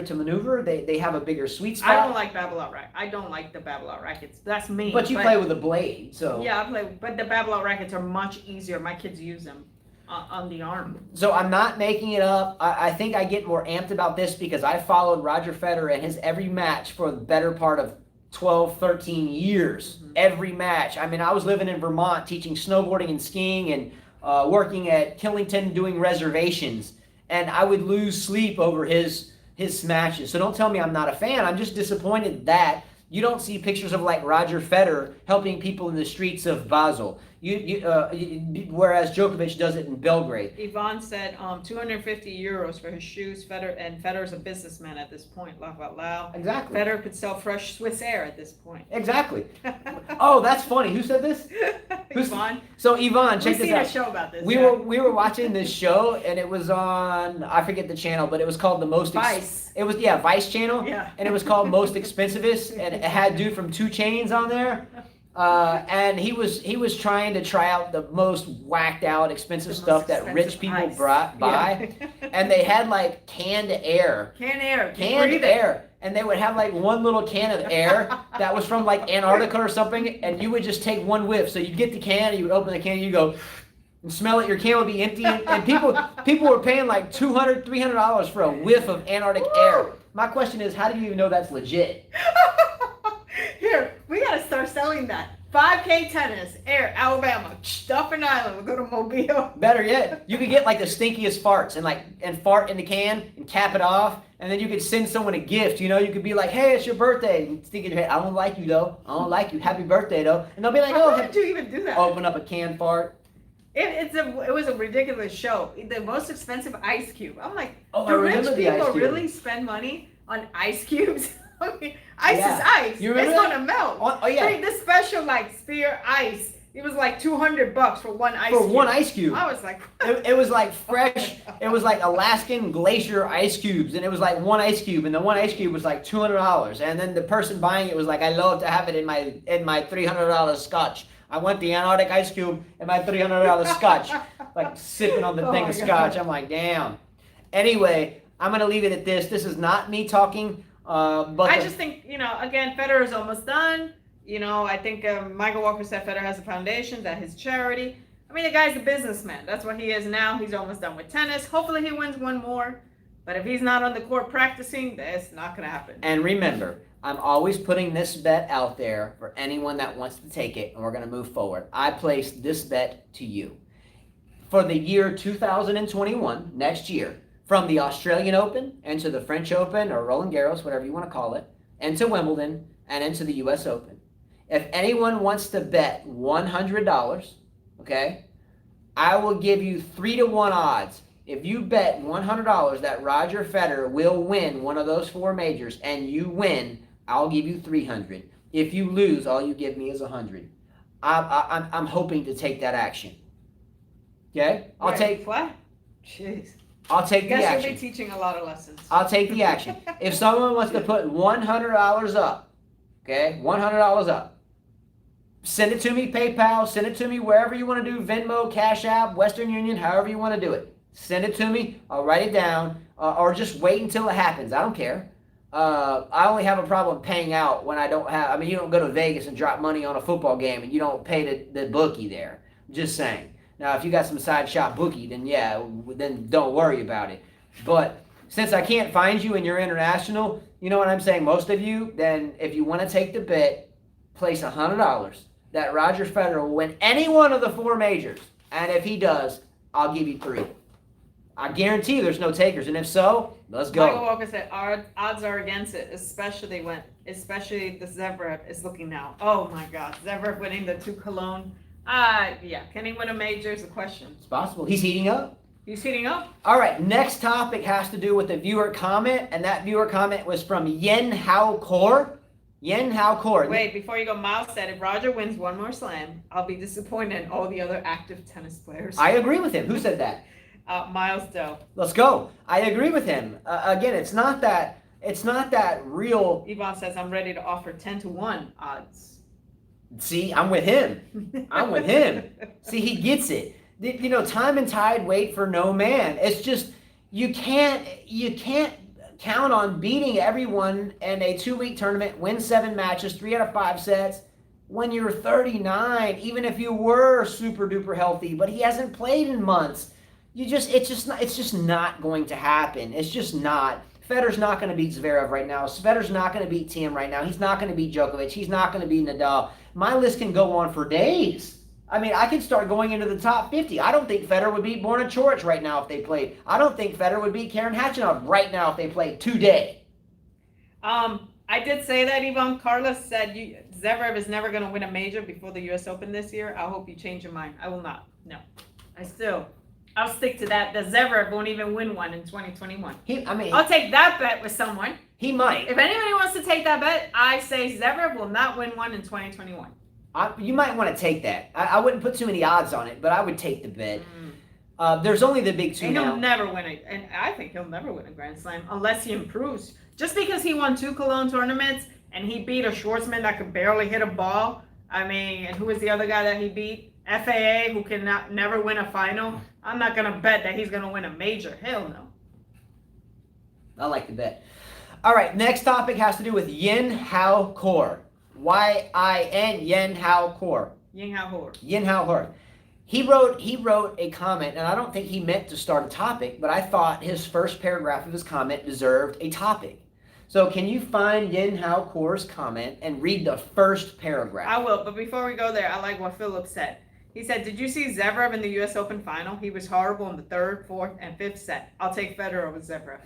to maneuver. They have a bigger sweet spot. I don't like Babolat racket. I don't like the Babolat rackets. That's me. But you play with a blade, so yeah, I play. But the Babolat rackets are much easier. My kids use them on the arm. So I'm not making it up. I think I get more amped about this because I followed Roger Federer and his every match for the better part of 12, 13 years, every match. I mean, I was living in Vermont teaching snowboarding and skiing and working at Killington doing reservations, and I would lose sleep over his smashes. So don't tell me I'm not a fan. I'm just disappointed that you don't see pictures of like Roger Federer helping people in the streets of Basel. Whereas Djokovic does it in Belgrade. Yvonne said 250 euros for his shoes. Federer's a businessman at this point. Laugh out loud. Exactly. Federer could sell fresh Swiss air at this point. Exactly. Oh, that's funny. Who said this? Yvonne. So Yvonne, check this out. We've seen a show about this. We were watching this show and it was on, I forget the channel, but it was called the most Vice. It was Vice channel. Yeah. And it was called Most Expensivest, and it had dude from 2 Chainz on there. And he was trying to try out the most whacked out expensive stuff that rich people buy. Yeah. And they had like canned air. Canned air. And they would have like one little can of air that was from like Antarctica or something, and you would just take one whiff. So you'd get the can, and you would open the can, and you go and smell it. Your can would be empty, and people were paying like $200, $300 for a whiff of Antarctic air. My question is, how do you even know that's legit? Here, we gotta start selling that. 5K tennis, air, Alabama, Stuffing Island. We'll go to Mobile. Better yet, you could get like the stinkiest farts and fart in the can and cap it off, and then you could send someone a gift. You know, you could be like, "Hey, it's your birthday." And stick it in your head. I don't like you though. I don't like you. Happy birthday though. And they'll be like, "Oh, how did you even do that?" Open up a canned fart. It was a ridiculous show. The most expensive ice cube. I'm like, do rich people really spend money on ice cubes? I mean, ice is ice. You remember it's that? Gonna melt. Oh yeah. This special like sphere ice. It was like $200 for one ice cube. For one ice cube. I was like, it was like fresh. It was like Alaskan glacier ice cubes, and it was like one ice cube, and the one ice cube was like $200. And then the person buying it was like, "I love to have it in my $300 scotch. I want the Antarctic ice cube and my $300 scotch." Like sipping on the thing of scotch. I'm like, damn. Anyway, I'm gonna leave it at this. This is not me talking. But I just think, again, Federer's almost done. I think Michael Walker said Federer has a foundation, that his charity. I mean, the guy's a businessman. That's what he is now. He's almost done with tennis. Hopefully he wins one more. But if he's not on the court practicing, that's not going to happen. And remember, I'm always putting this bet out there for anyone that wants to take it, and we're going to move forward. I place this bet to you. For the year 2021, next year, from the Australian Open into the French Open or Roland Garros, whatever you want to call it, into Wimbledon and into the US Open. If anyone wants to bet $100, okay, I will give you 3-to-1 odds. If you bet $100 that Roger Federer will win one of those 4 majors and you win, I'll give you $300. If you lose, all you give me is $100. I'm hoping to take that action. Okay? I'll take what? Jeez. I'll take the action. You'll be teaching a lot of lessons. I'll take the action. If someone wants to put $100 up, okay, $100 up, send it to me, PayPal, send it to me wherever you want to do, Venmo, Cash App, Western Union, however you want to do it. Send it to me. I'll write it down, or just wait until it happens. I don't care. I only have a problem paying out when I don't have. I mean, you don't go to Vegas and drop money on a football game and you don't pay the bookie there. Just saying. Now, if you got some side shop bookie, then yeah, then don't worry about it. But since I can't find you and you're international, you know what I'm saying, most of you, then if you want to take the bet, place $100 that Roger Federer will win any one of the 4 majors. And if he does, I'll give you 3. I guarantee there's no takers. And if so, let's go. Michael Walker said our odds are against it, especially the Zverev is looking now. Oh my God, Zverev winning the 2 Cologne. Yeah, can he win a major is the question. It's possible. He's heating up. He's heating up. All right, next topic has to do with a viewer comment, and that viewer comment was from Yen Hao Kor. Yen Hao Kor. Wait, before you go, Miles said if Roger wins one more slam, I'll be disappointed in all the other active tennis players. I agree with him. Who said that? Miles Doe. Let's go. I agree with him. Again, it's not that it's not that real. Yvonne says, I'm ready to offer 10-1 odds. See, I'm with him. I'm with him. See, he gets it. You know, time and tide wait for no man. It's just, you can't count on beating everyone in a 2-week tournament, win 7 matches, 3 out of 5 sets, when you're 39, even if you were super duper healthy, but he hasn't played in months. It's just not going to happen. It's just not. Federer's not going to beat Zverev right now. Federer's not going to beat Thiem right now. He's not going to beat Djokovic. He's not going to beat Nadal. My list can go on for days. I mean, I could start going into the top 50. I don't think Federer would beat Borna Coric right now if they played. I don't think Federer would beat Karen Khachanov right now if they played today. I did say that, Yvonne. Carla said Zverev is never going to win a major before the U.S. Open this year. I hope you change your mind. I will not. No. I'll stick to that. The Zverev won't even win one in 2021. I'll take that bet with someone. He might. If anybody wants to take that bet, I say Zverev will not win one in 2021. You might want to take that. I wouldn't put too many odds on it, but I would take the bet. There's only the big two and now. He'll never win it. And I think he'll never win a Grand Slam unless he improves. Just because he won 2 Cologne tournaments and he beat a Schwartzman that could barely hit a ball. I mean, and who was the other guy that he beat? FAA, who can never win a final. I'm not going to bet that he's going to win a major. Hell no. I like the bet. All right, next topic has to do with Yin Hao Kor. Y-I-N, Yin Hao Kor. Yin Hao Kor. Yin Hao Kor. He wrote a comment, and I don't think he meant to start a topic, but I thought his first paragraph of his comment deserved a topic. So can you find Yin Hao Kor's comment and read the first paragraph? I will, but before we go there, I like what Philip said. He said, did you see Zverev in the U.S. Open final? He was horrible in the 3rd, 4th, and 5th set. I'll take Federer over Zverev.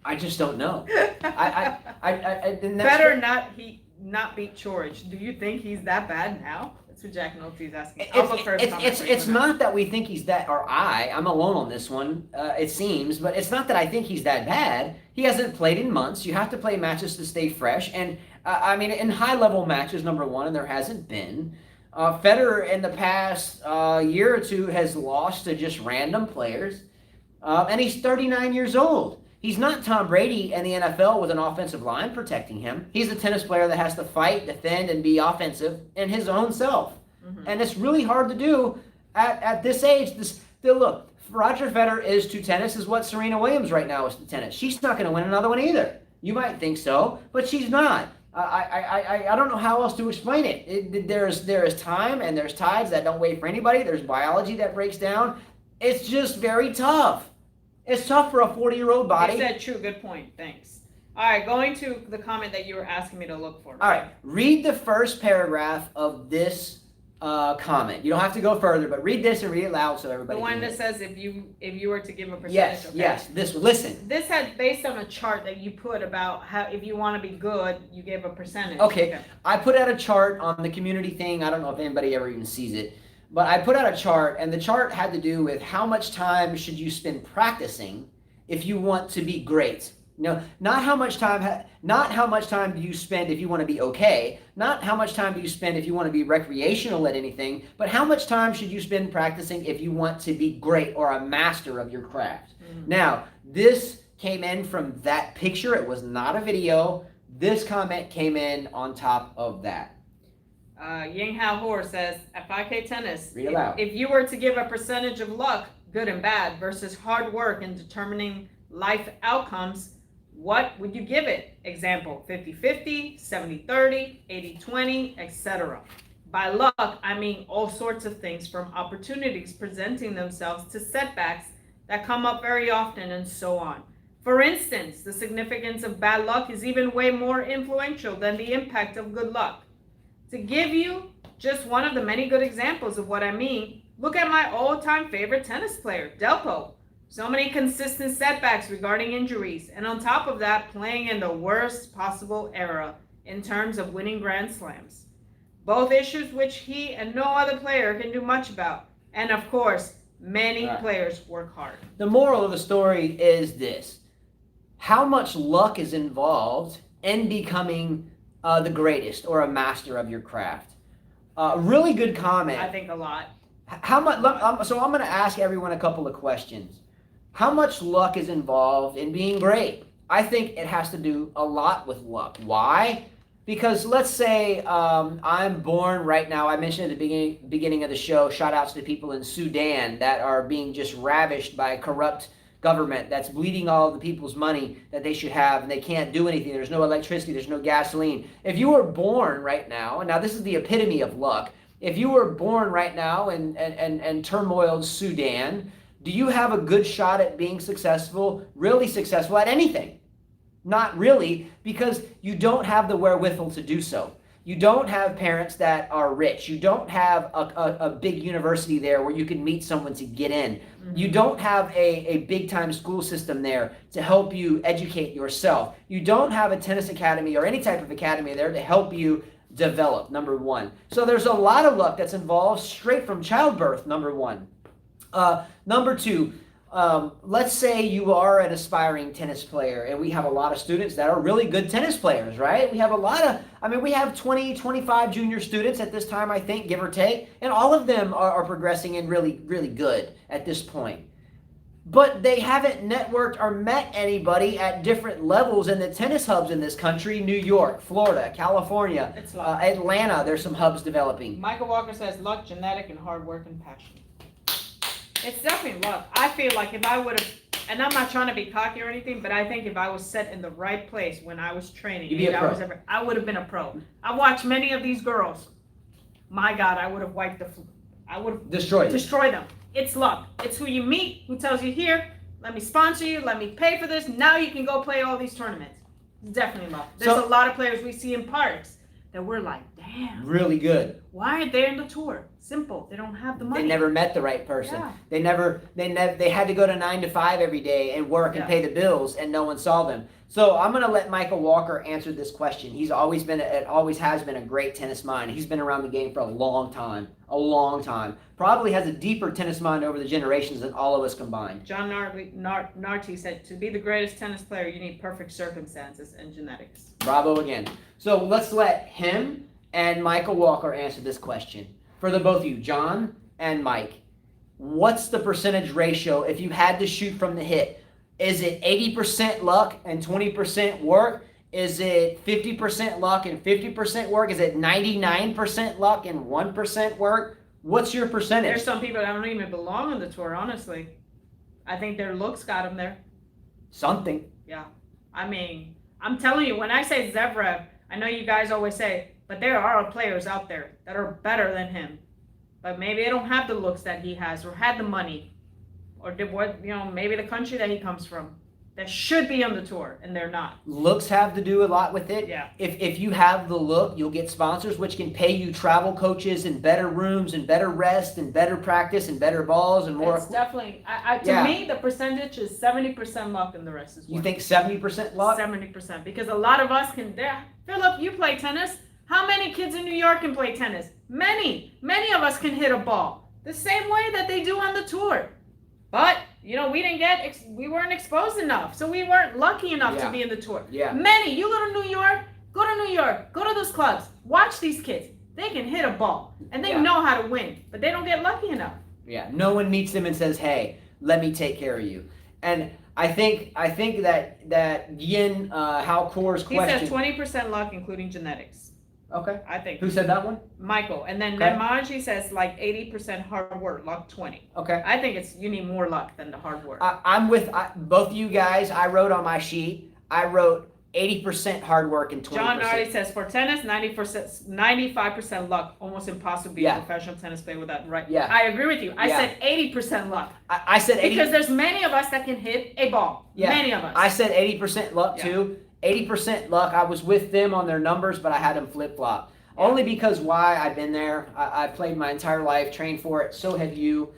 I just don't know. Federer not beat Coric. Do you think he's that bad now? That's what Jack Nolte's asking. It's not that we think he's that, or I'm alone on this one, it seems, but it's not that I think he's that bad. He hasn't played in months. You have to play matches to stay fresh. And, I mean, in high-level matches, number one, and there hasn't been. Federer in the past year or two has lost to just random players. And he's 39 years old. He's not Tom Brady in the NFL with an offensive line protecting him. He's a tennis player that has to fight, defend, and be offensive in his own self. Mm-hmm. And it's really hard to do at this age. Look, Roger Federer is to tennis is what Serena Williams right now is to tennis. She's not going to win another one either. You might think so, but she's not. I don't know how else to explain it. There is time and there's tides that don't wait for anybody. There's biology that breaks down. It's just very tough. It's tough for a 40-year-old body. You said true. Good point. Thanks. All right, going to the comment that you were asking me to look for. All right, read the first paragraph of this comment. You don't have to go further, but read this and read it loud so everybody. The one that says if you were to give a percentage. Yes. This one. Listen. This had based on a chart that you put about how if you want to be good, you gave a percentage. Okay. I put out a chart on the community thing. I don't know if anybody ever even sees it. But I put out a chart, and the chart had to do with how much time should you spend practicing if you want to be great. Not how much time do you spend if you want to be okay, not how much time do you spend if you want to be recreational at anything, but how much time should you spend practicing if you want to be great or a master of your craft. Mm-hmm. Now, this came in from that picture. It was not a video. This comment came in on top of that. Ying Hao Kor says, at 5K tennis, read aloud. If you were to give a percentage of luck, good and bad, versus hard work in determining life outcomes, what would you give it? Example, 50-50, 70-30, 80-20, etc. By luck, I mean all sorts of things from opportunities presenting themselves to setbacks that come up very often and so on. For instance, the significance of bad luck is even way more influential than the impact of good luck. To give you just one of the many good examples of what I mean, look at my all-time favorite tennis player, Delpo. So many consistent setbacks regarding injuries, and on top of that, playing in the worst possible era in terms of winning Grand Slams. Both issues which he and no other player can do much about. And of course, many players work hard. The moral of the story is this. How much luck is involved in becoming the greatest or a master of your craft? Really good comment. I think a lot. How much? So I'm going to ask everyone a couple of questions. How much luck is involved in being great? I think it has to do a lot with luck. Why? Because let's say I'm born right now. I mentioned at the beginning of the show, shout outs to people in Sudan that are being just ravished by a corrupt government that's bleeding all of the people's money that they should have, and they can't do anything. There's no electricity. There's no gasoline. If you were born right now, and now this is the epitome of luck, if you were born right now in turmoiled Sudan, do you have a good shot at being successful, really successful at anything? Not really, because you don't have the wherewithal to do so. You don't have parents that are rich. You don't have a big university there where you can meet someone to get in. Mm-hmm. You don't have a big-time school system there to help you educate yourself. You don't have a tennis academy or any type of academy there to help you develop, number one. So there's a lot of luck that's involved straight from childbirth, number one. Number two, let's say you are an aspiring tennis player, and we have a lot of students that are really good tennis players, right? We have we have 20, 25 junior students at this time, I think, give or take, and all of them are progressing and really, really good at this point. But they haven't networked or met anybody at different levels in the tennis hubs in this country. New York, Florida, California, Atlanta, there's some hubs developing. Michael Walker says luck, genetic, and hard work and passion. It's definitely luck. I feel like if I would have, and I'm not trying to be cocky or anything, but I think if I was set in the right place when I was training, I would have been a pro. I watched many of these girls. My God, I would have I would have destroyed them. It's luck. It's who you meet, who tells you, here, let me sponsor you, let me pay for this. Now you can go play all these tournaments. It's definitely luck. There's a lot of players we see in parks that we're like, damn. Really good. Why aren't they in the tour? Simple. They don't have the money. They never met the right person. Yeah. They had to go to 9 to 5 every day and work and pay the bills, and no one saw them. So I'm going to let Michael Walker answer this question. He's always has been a great tennis mind. He's been around the game for a long time. Probably has a deeper tennis mind over the generations than all of us combined. John Narty said, to be the greatest tennis player, you need perfect circumstances and genetics. Bravo again. So let's let him and Michael Walker answer this question. For the both of you, John and Mike, what's the percentage ratio if you had to shoot from the hip? Is it 80% luck and 20% work? Is it 50% luck and 50% work? Is it 99% luck and 1% work? What's your percentage? There's some people that don't even belong on the tour, honestly. I think their looks got them there. Something. Yeah. I mean, I'm telling you, when I say Zverev, I know you guys always say, but there are players out there that are better than him. But maybe they don't have the looks that he has or had the money or maybe the country that he comes from that should be on the tour, and they're not. Looks have to do a lot with it. Yeah. If you have the look, you'll get sponsors, which can pay you travel coaches and better rooms and better rest and better practice and better balls and more. It's definitely, to me, the percentage is 70% luck and the rest is work. You think 70% luck? 70%, because a lot of us can. Philip, you play tennis. How many kids in New York can play tennis? Many of us can hit a ball the same way that they do on the tour. But, we weren't exposed enough. So we weren't lucky enough to be in the tour. Yeah. Many, you go to New York, go to those clubs, watch these kids. They can hit a ball and they know how to win, but they don't get lucky enough. Yeah. No one meets them and says, hey, let me take care of you. And I think that Yin Hao Kor's question. He says 20% luck, including genetics. Okay. I think. Who said that one? Michael. And then Nemaji says like 80% hard work, luck 20. Okay. I think you need more luck than the hard work. I'm with both of you guys. I wrote on my sheet, 80% hard work and 20%. John already says for tennis, 95% luck. Almost impossible to be a professional tennis player without right. Yeah. I agree with you. I said 80% luck. I said 80%. Because there's many of us that can hit a ball. Yeah. Many of us. I said 80% luck too. 80% luck. I was with them on their numbers, but I had them flip-flop. Yeah. Only because why? I've been there. I've played my entire life, trained for it. So have you.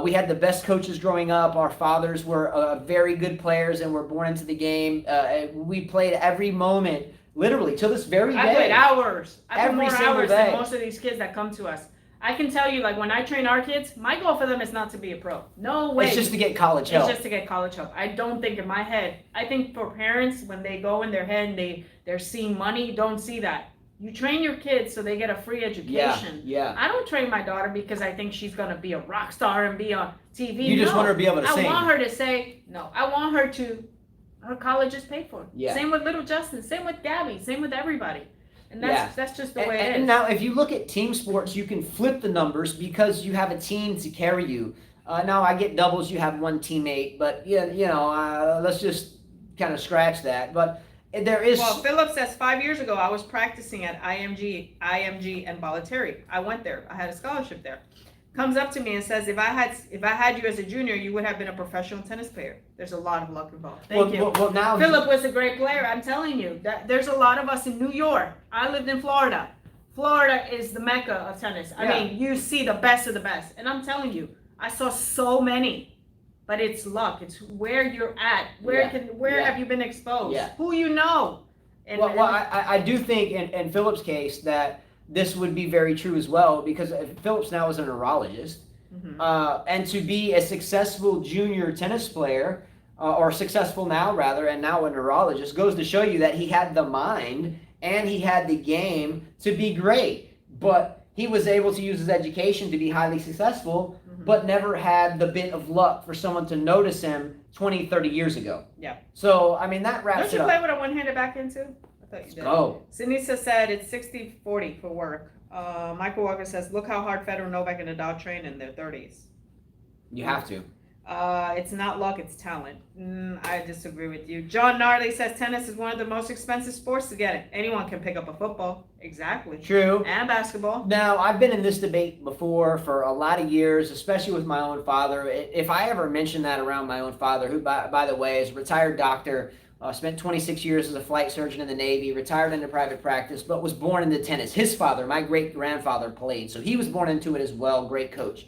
We had the best coaches growing up. Our fathers were very good players and were born into the game. We played every moment, literally, till this very day. I played hours. I played every more single hours day. than most of these kids that come to us. I can tell you, like, when I train our kids, my goal for them is not to be a pro. No way. It's just to get college help. It's just to get college help. I don't think in my head. I think for parents, when they go in their head and they're seeing money, don't see that. You train your kids so they get a free education. Yeah. I don't train my daughter because I think she's going to be a rock star and be on TV. You just want her to be able to sing. I want her to say, no, I want her to her college is paid for. Yeah. Same with little Justin. Same with Gabby. Same with everybody. And that's just the way it is. And now, if you look at team sports, you can flip the numbers because you have a team to carry you. Now, I get doubles, you have one teammate, but let's just kind of scratch that. But there is. Well, Philip says 5 years ago I was practicing at IMG, and Bollettieri. I went there. I had a scholarship there. Comes up to me and says, if I had you as a junior, you would have been a professional tennis player. There's a lot of luck involved. Thank you. Well, now Philip was a great player. I'm telling you that there's a lot of us in New York. I lived in Florida. Florida is the mecca of tennis. I mean, you see the best of the best. And I'm telling you, I saw so many, but it's luck. It's where you're at. Where have you been exposed? Yeah. Who you know. And, I do think in Philip's case that this would be very true as well, because Phillips now is a neurologist, and to be a successful junior tennis player, or successful now rather, and now a neurologist, goes to show you that he had the mind and he had the game to be great, but he was able to use his education to be highly successful, but never had the bit of luck for someone to notice him 20, 30 years ago. Yeah. So, I mean, that wraps Don't you play with a one-handed backhand too? I thought you did. Oh. Sinisa said it's 60-40 for work. Michael Walker says, look how hard Federer, Novak, and Nadal train in their 30s. You have to. It's not luck, it's talent. I disagree with you. John Gnarly says tennis is one of the most expensive sports to get it. Anyone can pick up a football. Exactly. True. And basketball. Now, I've been in this debate before for a lot of years, especially with my own father. If I ever mention that around my own father, who, by the way, is a retired doctor, spent 26 years as a flight surgeon in the Navy, retired into private practice, but was born into tennis. His father, my great-grandfather, played, so he was born into it as well. Great coach.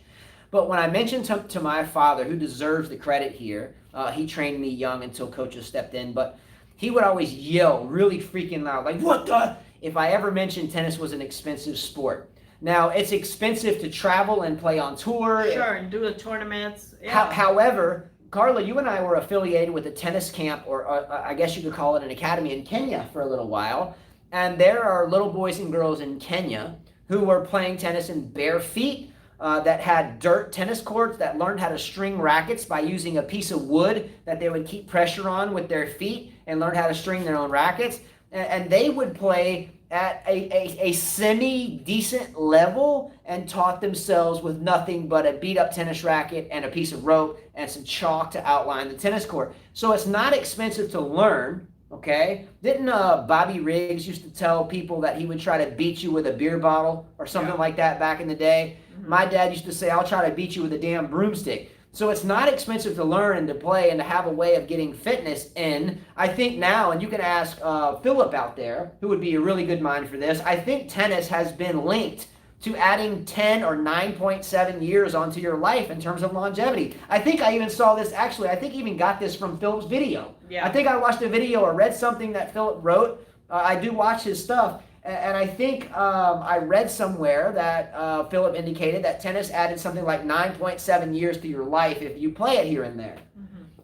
But when I mentioned to my father, who deserves the credit here, he trained me young until coaches stepped in, but he would always yell really freaking loud, like, what the? If I ever mentioned tennis was an expensive sport. Now, it's expensive to travel and play on tour. Sure, and do the tournaments. Yeah. However, Carla, you and I were affiliated with a tennis camp, or I guess you could call it an academy in Kenya for a little while. And there are little boys and girls in Kenya who were playing tennis in bare feet, that had dirt tennis courts, that learned how to string rackets by using a piece of wood that they would keep pressure on with their feet and learn how to string their own rackets. And they would play at a semi-decent level and taught themselves with nothing but a beat-up tennis racket and a piece of rope and some chalk to outline the tennis court. So it's not expensive to learn, okay? Didn't Bobby Riggs used to tell people that he would try to beat you with a beer bottle or something like that back in the day? My dad used to say, I'll try to beat you with a damn broomstick. So it's not expensive to learn and to play and to have a way of getting fitness in. I think now, and you can ask Philip out there, who would be a really good mind for this, I think tennis has been linked to adding 10 or 9.7 years onto your life in terms of longevity. I think I even saw this, actually, I think I even got this from Philip's video. Yeah. I think I watched a video or read something that Philip wrote. I do watch his stuff. And I think I read somewhere that Philip indicated that tennis added something like 9.7 years to your life if you play it here and there.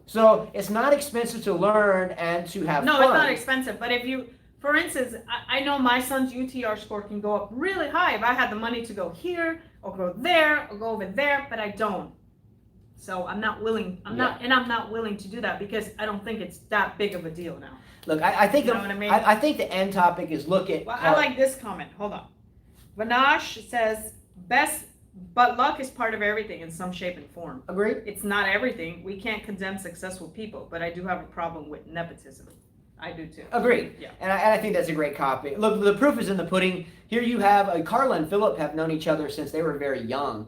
So it's not expensive to learn and to have fun. No, it's not expensive. But if you, for instance, I know my son's UTR score can go up really high if I had the money to go here or go there or go over there, but I don't. So I'm not willing. I'm not willing to do that because I don't think it's that big of a deal now. Look, I think You know what I mean? I think the end topic is look at. Well, I like this comment. Hold on. Vanash says, but luck is part of everything in some shape and form. Agreed. It's not everything. We can't condemn successful people, but I do have a problem with nepotism. I do too. Agreed. Yeah. And I think that's a great copy. Look, the proof is in the pudding. Here you have Carla and Philip have known each other since they were very young,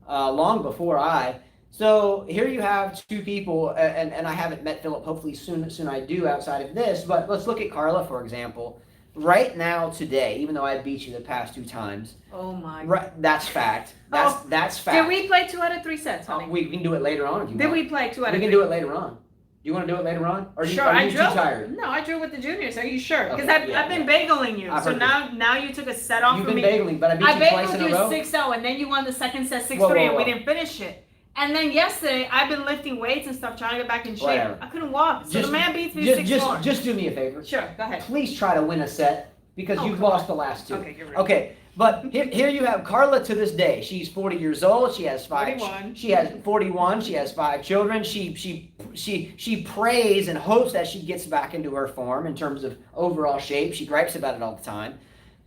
long before I. So here you have two people, and I haven't met Philip. Hopefully soon I do outside of this. But let's look at Carla, for example. Right now, today, even though I beat you the past 2 times. Oh my. Right, that's fact. That's fact. Did we play 2 out of 3 sets, honey? We can do it later on if you want. Did we play 2 out of 3? We can do it later on. Do you want to do it later on? Or Sure, are you I too drew. tired? No, I drew with the juniors. Are you sure? Because Okay, I've been bageling you. I've So heard now you took a set off You've from been me. bageling, but I beat I you twice bageled in a you row. 6-0, and then you won the second set 6-3, Whoa, and we whoa. didn't finish it. And then yesterday, I've been lifting weights and stuff, trying to get back in shape. Whatever. I couldn't walk. So the man beats me 6-4. Just do me a favor. Sure, go ahead. Please try to win a set because you've come lost on. the last 2. Okay, get ready. Okay, But here you have Carla to this day. She's 40 years old. She has 41. She has 41. She has 5 children. She prays and hopes that she gets back into her form in terms of overall shape. She gripes about it all the time.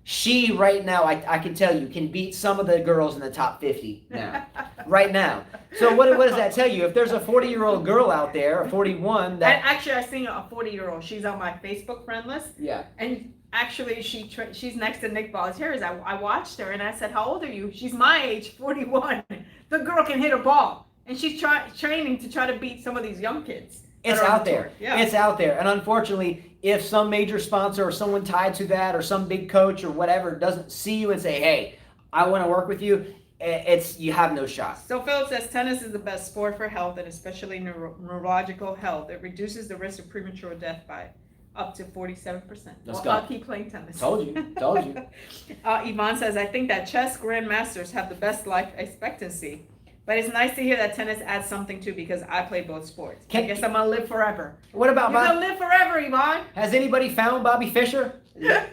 She right now, I can tell you, can beat some of the girls in the top 50 now. Right now. So what does that tell you? If there's a 40-year-old girl out there, a 41 that Actually, I seen a 40-year-old. She's on my Facebook friend list. yeah. And actually, she's next to Nick Bollettieri. I watched her and I said, "How old are you?" She's my age, 41. The girl can hit a ball, and she's training to try to beat some of these young kids. It's out there. Yeah. It's out there. And unfortunately, if some major sponsor or someone tied to that or some big coach or whatever doesn't see you and say, "Hey, I want to work with you," you have no shot. So Philip says tennis is the best sport for health and especially neurological health. It reduces the risk of premature death by up to 47%. Let's go. I'll keep playing tennis. Told you. Yvonne says, I think that chess grandmasters have the best life expectancy. But it's nice to hear that tennis adds something too because I play both sports. I guess I'm going to live forever. What about You're going to live forever, Yvonne. Has anybody found Bobby Fischer?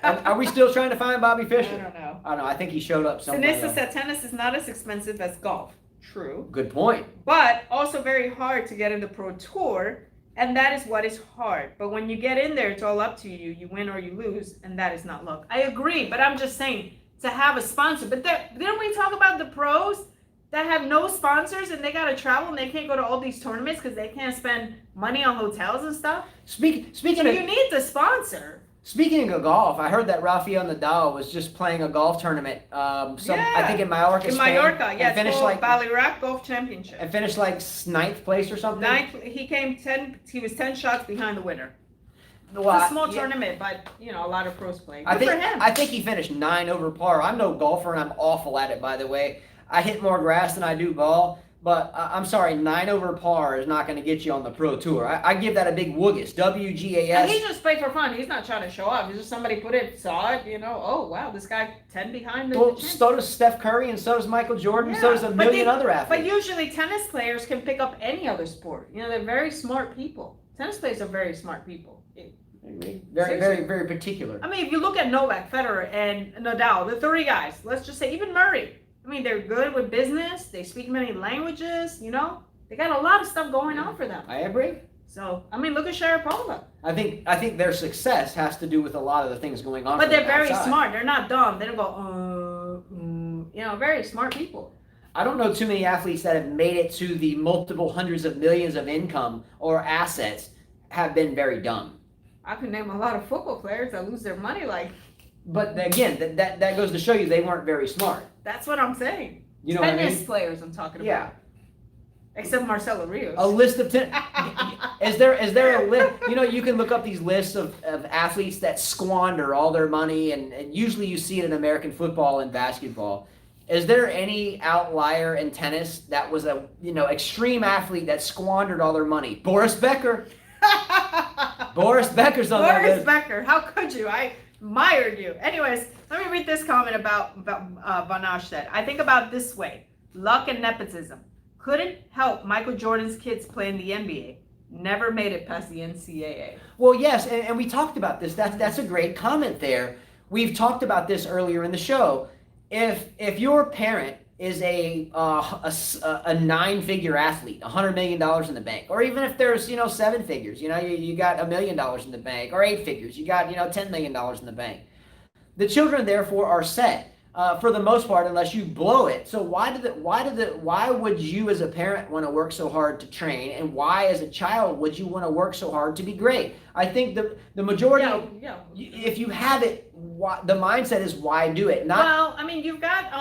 Are we still trying to find Bobby Fischer? I don't know. I don't know. I think he showed up somewhere. Sinisa said tennis is not as expensive as golf. True. Good point. But also very hard to get in the pro tour. And that is what is hard. But when you get in there, it's all up to you. You win or you lose, and that is not luck. I agree, but I'm just saying to have a sponsor. But didn't we talk about the pros that have no sponsors and they got to travel and they can't go to all these tournaments because they can't spend money on hotels and stuff? Speaking so you need the sponsor. Speaking of golf, I heard that Rafael Nadal was just playing a golf tournament. I think in Mallorca, in Spain. Mallorca, yeah, finished like Ballarac Golf Championship. And finished like 9th place or something. He was 10 shots behind the winner. Well, it's a small tournament, but a lot of pros play. Good for him. I think he finished 9 over par. I'm no golfer and I'm awful at it, by the way. I hit more grass than I do ball. But I'm sorry, 9 over par is not going to get you on the pro tour. I give that a big woogus. WGAS. And he just played for fun. He's not trying to show off. He's just somebody saw it, oh, wow, this guy 10 behind the Well, so does Steph Curry and so does Michael Jordan. So does a million other athletes. But usually tennis players can pick up any other sport. They're very smart people. Tennis players are very smart people. Very, very, very particular. I mean, if you look at Novak, Federer, and Nadal, the 3 guys, let's just say even Murray. I mean, they're good with business. They speak many languages, They got a lot of stuff going on for them. I agree. So, I mean, look at Sharapova. I think their success has to do with a lot of the things going on. But they're very smart. They're not dumb. They don't go, very smart people. I don't know too many athletes that have made it to the multiple hundreds of millions of income or assets have been very dumb. I could name a lot of football players that lose their money But again, that goes to show you they weren't very smart. That's what I'm saying. You know tennis what I mean? players I'm talking about. Yeah. Except Marcelo Rios. A list of is there a list? You can look up these lists of athletes that squander all their money, and usually you see it in American football and basketball. Is there any outlier in tennis that was a extreme athlete that squandered all their money? Boris Becker. Boris Becker's on that list. Boris Becker. How could you? I admired you. Anyways, let me read this comment about Vanash said. I think about it this way. Luck and nepotism. Couldn't help Michael Jordan's kids play in the NBA. Never made it past the NCAA. Well, yes, and we talked about this. That's a great comment there. We've talked about this earlier in the show. If your parent is a 9-figure athlete, $100 million in the bank, or even if there's 7 figures, you got $1 million in the bank, or 8 figures, you got $10 million in the bank. The children therefore are set for the most part, unless you blow it. So why would you as a parent want to work so hard to train, and why as a child would you want to work so hard to be great? I think the majority, if you have it, the mindset is why do it? Well, I mean, you've got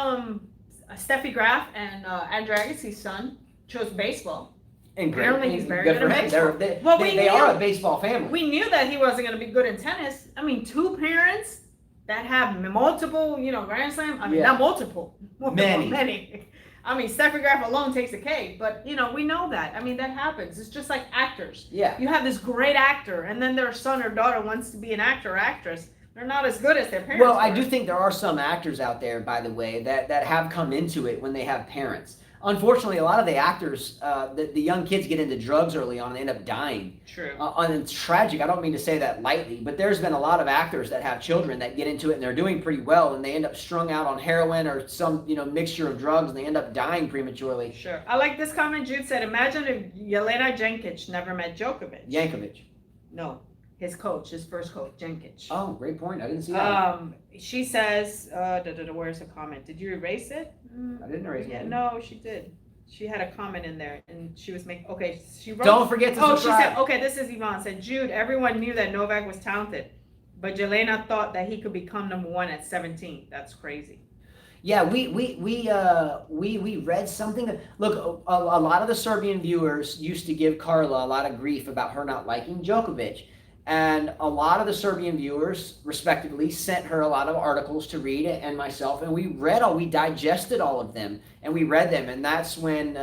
Steffi Graf and Andrew Agassi's son chose baseball. And apparently he's very good at baseball. They are a baseball family. We knew that he wasn't going to be good in tennis. I mean, 2 parents that have multiple, Grand Slam. I mean, not multiple. Many. I mean, Steffi Graf alone takes a cake, but we know that. I mean, that happens. It's just like actors. Yeah. You have this great actor, and then their son or daughter wants to be an actor or actress. They're not as good as their parents. Well, I do think there are some actors out there, by the way, that have come into it when they have parents. unfortunately, a lot of the actors, the young kids get into drugs early on and they end up dying. True. And it's tragic. I don't mean to say that lightly, but there's been a lot of actors that have children that get into it and they're doing pretty well, and they end up strung out on heroin or some mixture of drugs, and they end up dying prematurely. Sure. I like this comment. Jude said, "Imagine if Jelena Jankic never met Djokovic." Yankovic. No, his coach, his first coach, Jankic. Oh, great point. I didn't see that. She says, where's the comment? Did you erase it? I didn't erase it. Yeah, no, she did. She had a comment in there, and she was making. Okay, she wrote. Don't forget to subscribe. She said, okay, this is Yvonne. Said, Jude, everyone knew that Novak was talented, but Jelena thought that he could become number one at 17. That's crazy. Yeah, we read something. Look, a lot of the Serbian viewers used to give Carla a lot of grief about her not liking Djokovic. And a lot of the Serbian viewers, respectively, sent her a lot of articles to read, and myself, and we digested all of them, and we read them, and that's when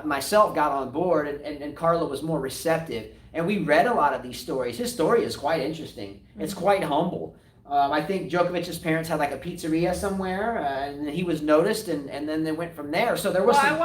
myself got on board, and Carla was more receptive, and we read a lot of these stories. His story is quite interesting. It's quite humble. I think Djokovic's parents had like a pizzeria somewhere, and he was noticed, and then they went from there. So there was some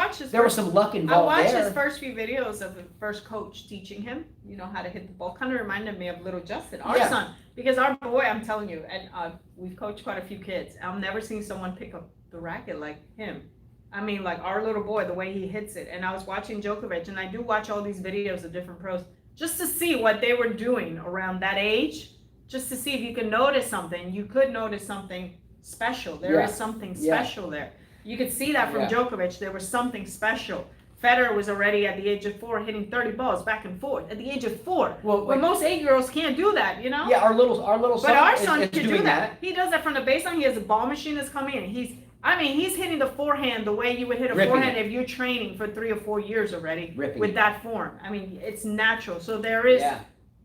luck involved there. I watched his first few videos of the first coach teaching him, how to hit the ball. Kind of reminded me of little Justin, our son, because our boy, I'm telling you, and we've coached quite a few kids. I've never seen someone pick up the racket like him. I mean, like our little boy, the way he hits it. And I was watching Djokovic, and I do watch all these videos of different pros just to see what they were doing around that age. Just to see if you could notice something. You could notice something special. There is something special there. You could see that from Djokovic. There was something special. Federer was already at the age of 4 hitting 30 balls back and forth at the age of 4. Well, most 8-year-olds can't do that, Yeah, our little son. But our son is can do that. He does that from the baseline. He has a ball machine that's coming in. He's hitting the forehand the way you would hit a forehand if you're training for 3 or 4 years already with that form. I mean, it's natural. So there is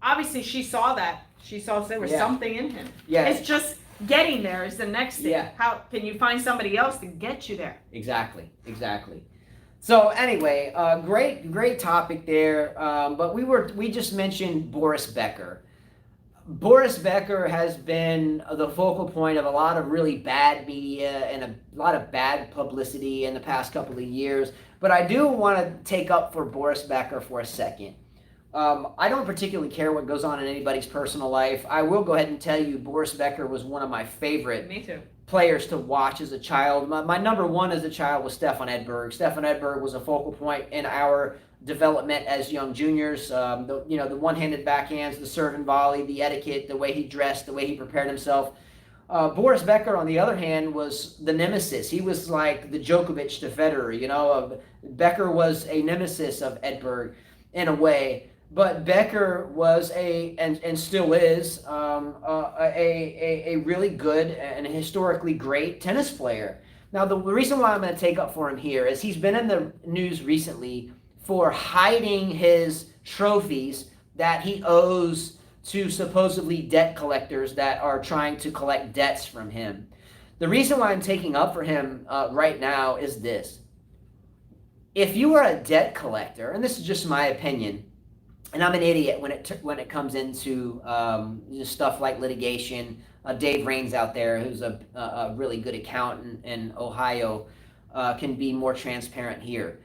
obviously she saw that. She saw there was something in him. Yeah. It's just getting there is the next thing. Yeah. How can you find somebody else to get you there? Exactly. So anyway, great topic there. But we just mentioned Boris Becker. Boris Becker has been the focal point of a lot of really bad media and a lot of bad publicity in the past couple of years. But I do want to take up for Boris Becker for a second. I don't particularly care what goes on in anybody's personal life. I will go ahead and tell you Boris Becker was one of my favorite players to watch as a child. My number one as a child was Stefan Edberg. Stefan Edberg was a focal point in our development as young juniors. The one-handed backhands, the serve and volley, the etiquette, the way he dressed, the way he prepared himself. Boris Becker, on the other hand, was the nemesis. He was like the Djokovic to Federer. Becker was a nemesis of Edberg in a way. But Becker was and still is a really good and historically great tennis player. Now, the reason why I'm going to take up for him here is he's been in the news recently for hiding his trophies that he owes to supposedly debt collectors that are trying to collect debts from him. The reason why I'm taking up for him right now is this. If you are a debt collector, and this is just my opinion, and I'm an idiot when it comes into just stuff like litigation. Dave Raines out there, who's a really good accountant in Ohio, can be more transparent here.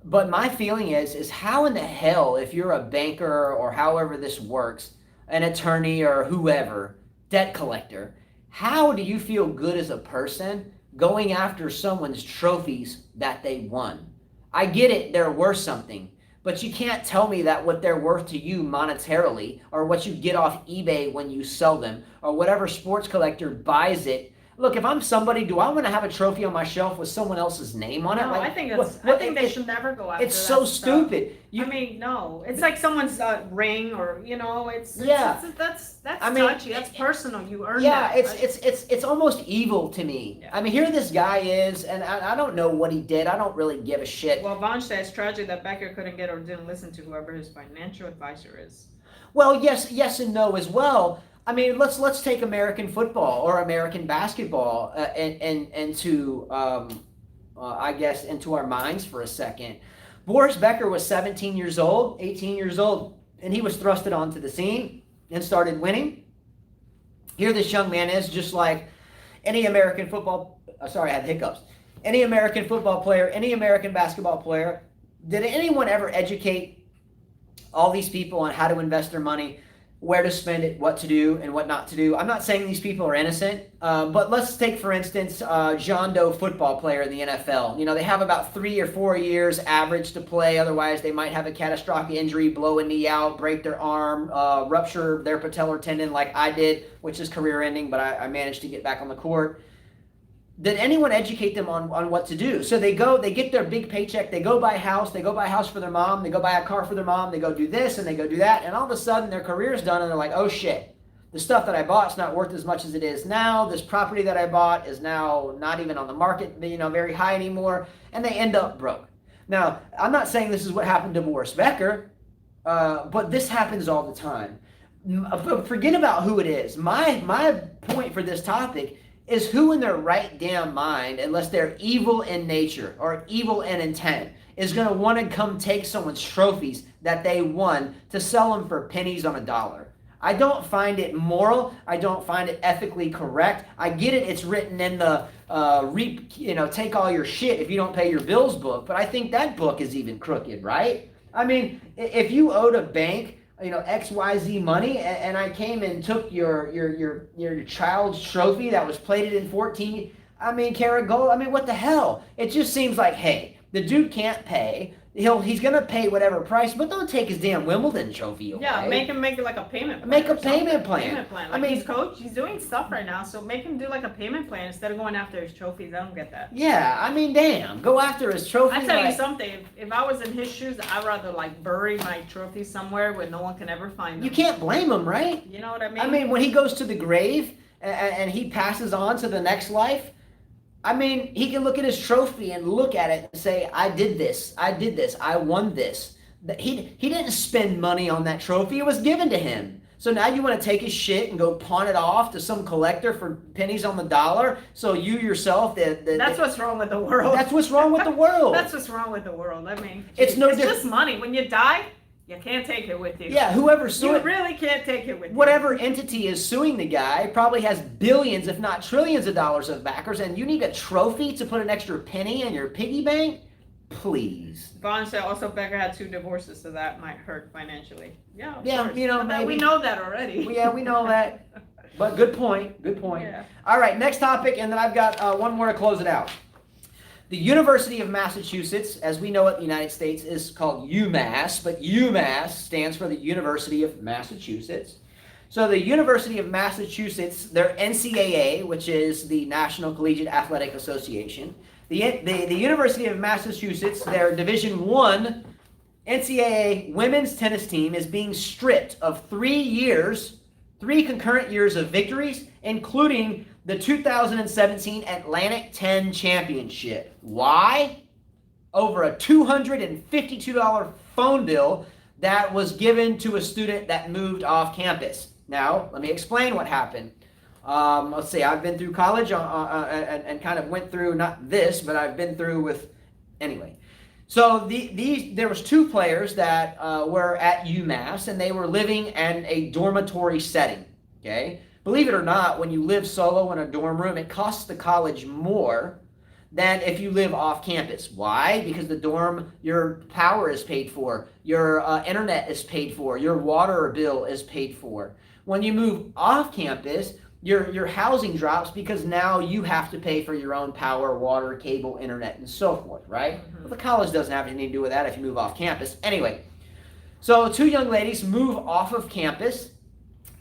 But my feeling is how in the hell, if you're a banker or however this works, an attorney or whoever, debt collector, how do you feel good as a person going after someone's trophies that they won? I get it, they're worth something. But you can't tell me that what they're worth to you monetarily or what you get off eBay when you sell them or whatever sports collector buys it. Look, if I'm somebody, do I want to have a trophy on my shelf with someone else's name on it? No, I think they should never go after that. It's so stupid. No. It's like someone's ring or, that's touchy. That's personal. You earn that. Yeah, it's almost evil to me. Yeah. I mean, here this guy is, and I don't know what he did. I don't really give a shit. Well, Vaughn says it's tragic that Becker couldn't get or didn't listen to whoever his financial advisor is. Well, yes and no as well. I mean, let's take American football or American basketball into our minds for a second. Boris Becker was 18 years old, and he was thrusted onto the scene and started winning. Here this young man is just like any American football. Sorry, I had hiccups. any American football player, any American basketball player, did anyone ever educate all these people on how to invest their money, where to spend it, what to do, and what not to do? I'm not saying these people are innocent, but let's take, for instance, John Doe football player in the NFL. You know, they have about 3 or 4 years average to play. Otherwise, they might have a catastrophic injury, blow a knee out, break their arm, rupture their patellar tendon like I did, which is career-ending, but I managed to get back on the court. Did anyone educate them on what to do? So they get their big paycheck, they go buy a house for their mom, they go buy a car for their mom, they go do this and they go do that, and all of a sudden their career's done and they're like, oh shit, the stuff that I bought is not worth as much as it is now, this property that I bought is now not even on the market, you know, very high anymore, and they end up broke. Now, I'm not saying this is what happened to Boris Becker, but this happens all the time. Forget about who it is. My point for this topic is who in their right damn mind, unless they're evil in nature or evil in intent, is going to want to come take someone's trophies that they won to sell them for pennies on a dollar. I don't find it moral. I don't find it ethically correct. I get it. It's written in the take all your shit if you don't pay your bills book. But I think that book is even crooked, right? I mean, if you owed a bank, you know, XYZ money, and I came and took your child's trophy that was plated in 14, karat gold. I mean, what the hell? It just seems like, hey, the dude can't pay. He's gonna pay whatever price, but don't take his damn Wimbledon trophy away. Yeah, make him make it like a payment plan. Make a payment plan. Payment plan. Like, he's coach, he's doing stuff right now, so make him do like a payment plan instead of going after his trophies. I don't get that. Yeah, I mean, damn, go after his trophy. I tell you something. If I was in his shoes, I'd rather like bury my trophy somewhere where no one can ever find them. You can't blame him, right? You know what I mean? I mean, when he goes to the grave and he passes on to the next life, I mean, he can look at his trophy and look at it and say, I did this, I won this. He didn't spend money on that trophy, it was given to him. So now you want to take his shit and go pawn it off to some collector for pennies on the dollar, so you yourself... That's what's wrong with the world. That's what's wrong with the world. That's what's wrong with the world. I mean, it's just money. When you die, you can't take it with you. Yeah, whoever sued... You really can't take it with you. Whatever entity is suing the guy probably has billions, if not trillions of dollars of backers, and you need a trophy to put an extra penny in your piggy bank? Please. Vaughn said also Becker had 2 divorces, so that might hurt financially. Yeah, of course. You know, maybe. We know that already. Yeah, we know that. But good point. Yeah. All right, next topic, and then I've got one more to close it out. The University of Massachusetts, as we know it in the United States, is called UMass, but UMass stands for the University of Massachusetts. So the University of Massachusetts, their NCAA, which is the National Collegiate Athletic Association, the University of Massachusetts, their Division I NCAA women's tennis team is being stripped of 3 concurrent years of victories, including the 2017 Atlantic 10 Championship. Why? Over a $252 phone bill that was given to a student that moved off campus. Now, let me explain what happened. Let's see, I've been through college and kind of went through, not this, but I've been through with, anyway. So there was 2 players that were at UMass, and they were living in a dormitory setting, okay? Believe it or not, when you live solo in a dorm room, it costs the college more than if you live off campus. Why? Because the dorm, your power is paid for, your internet is paid for, your water bill is paid for. When you move off campus, your housing drops because now you have to pay for your own power, water, cable, internet, and so forth, right? Mm-hmm. Well, the college doesn't have anything to do with that if you move off campus. Anyway, so 2 young ladies move off of campus,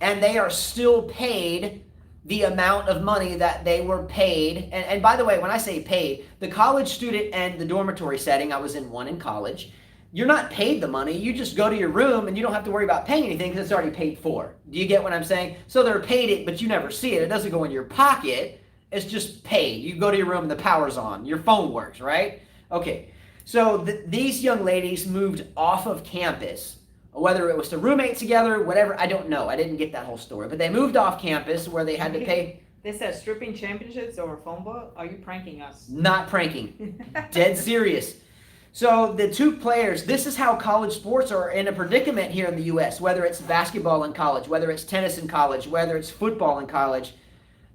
and they are still paid the amount of money that they were paid. And by the way, when I say paid, the college student and the dormitory setting, I was in one in college, you're not paid the money. You just go to your room and you don't have to worry about paying anything because it's already paid for. Do you get what I'm saying? So they're paid it, but you never see it. It doesn't go in your pocket. It's just paid. You go to your room and the power's on. Your phone works, right? Okay. So these young ladies moved off of campus, whether it was to roommate together, whatever, I don't know. I didn't get that whole story. But they moved off campus where they had to pay. They said stripping championships over a phone book? Are you pranking us? Not pranking. Dead serious. So the 2 players, this is how college sports are in a predicament here in the U.S., whether it's basketball in college, whether it's tennis in college, whether it's football in college.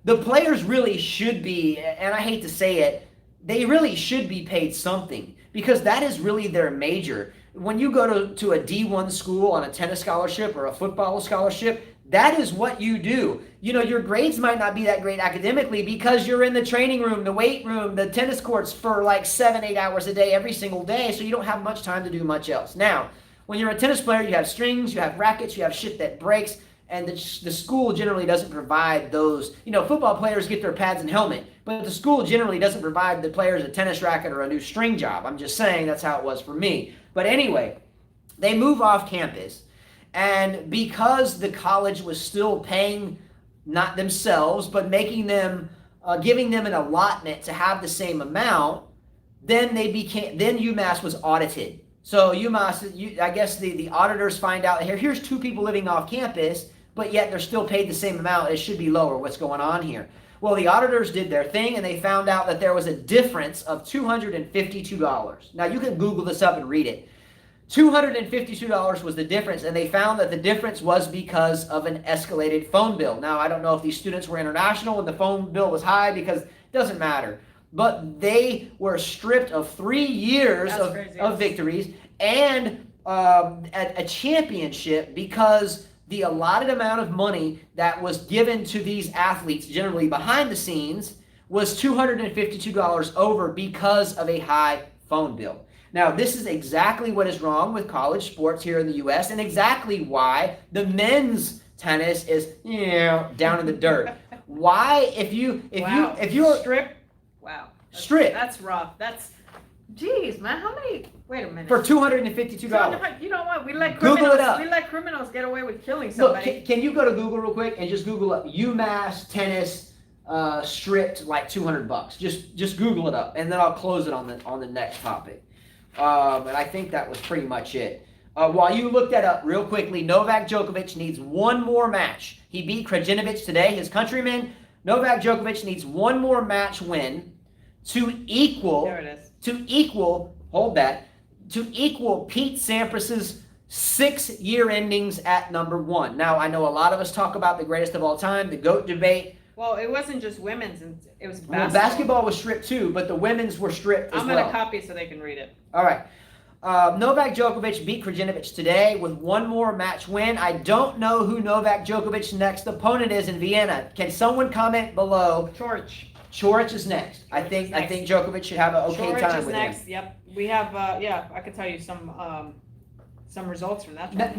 The players really should be, and I hate to say it, they really should be paid something, because that is really their major. When you go to a D1 school on a tennis scholarship or a football scholarship, that is what you do. You know, your grades might not be that great academically because you're in the training room, the weight room, the tennis courts for like 7-8 hours a day every single day, so you don't have much time to do much else. Now, when you're a tennis player, you have strings, you have rackets, you have shit that breaks, and the school generally doesn't provide those. You know, football players get their pads and helmet, but the school generally doesn't provide the players a tennis racket or a new string job. I'm just saying that's how it was for me. But anyway, they move off campus, and because the college was still paying, not themselves, but making them, giving them an allotment to have the same amount, then UMass was audited. So UMass, I guess the auditors find out, here's two people living off campus, but yet they're still paid the same amount. It should be lower. What's going on here? Well, the auditors did their thing, and they found out that there was a difference of $252. Now, you can Google this up and read it. $252 was the difference, and they found that the difference was because of an escalated phone bill. Now, I don't know if these students were international and the phone bill was high, because it doesn't matter. But they were stripped of 3 years of victories and a championship, because the allotted amount of money that was given to these athletes, generally behind the scenes, was $252 over because of a high phone bill. Now, this is exactly what is wrong with college sports here in the U.S. and exactly why the men's tennis is, down in the dirt. Why, if you're strip, wow, that's rough. Geez, man, how many? Wait a minute. For $252. You know what? We let Google it up. We let criminals get away with killing somebody. Look, can you go to Google real quick and just Google up UMass tennis stripped like $200? Just Google it up, and then I'll close it on the next topic. And I think that was pretty much it. While you look that up real quickly, Novak Djokovic needs one more match. He beat Krajinovic today, his countryman. Novak Djokovic needs one more match win to equal. There it is. To equal Pete Sampras's 6-year endings at number 1. Now, I know a lot of us talk about the greatest of all time, the GOAT debate. Well, it wasn't just women's, it was basketball. Well, basketball was stripped too, but the women's were stripped as well. I'm going to copy so they can read it. All right. Novak Djokovic beat Krajinovic today with one more match win. I don't know who Novak Djokovic's next opponent is in Vienna. Can someone comment below? Coric is next. I think Djokovic should have an okay time with him. Next. Yep. We have I could tell you some results from that.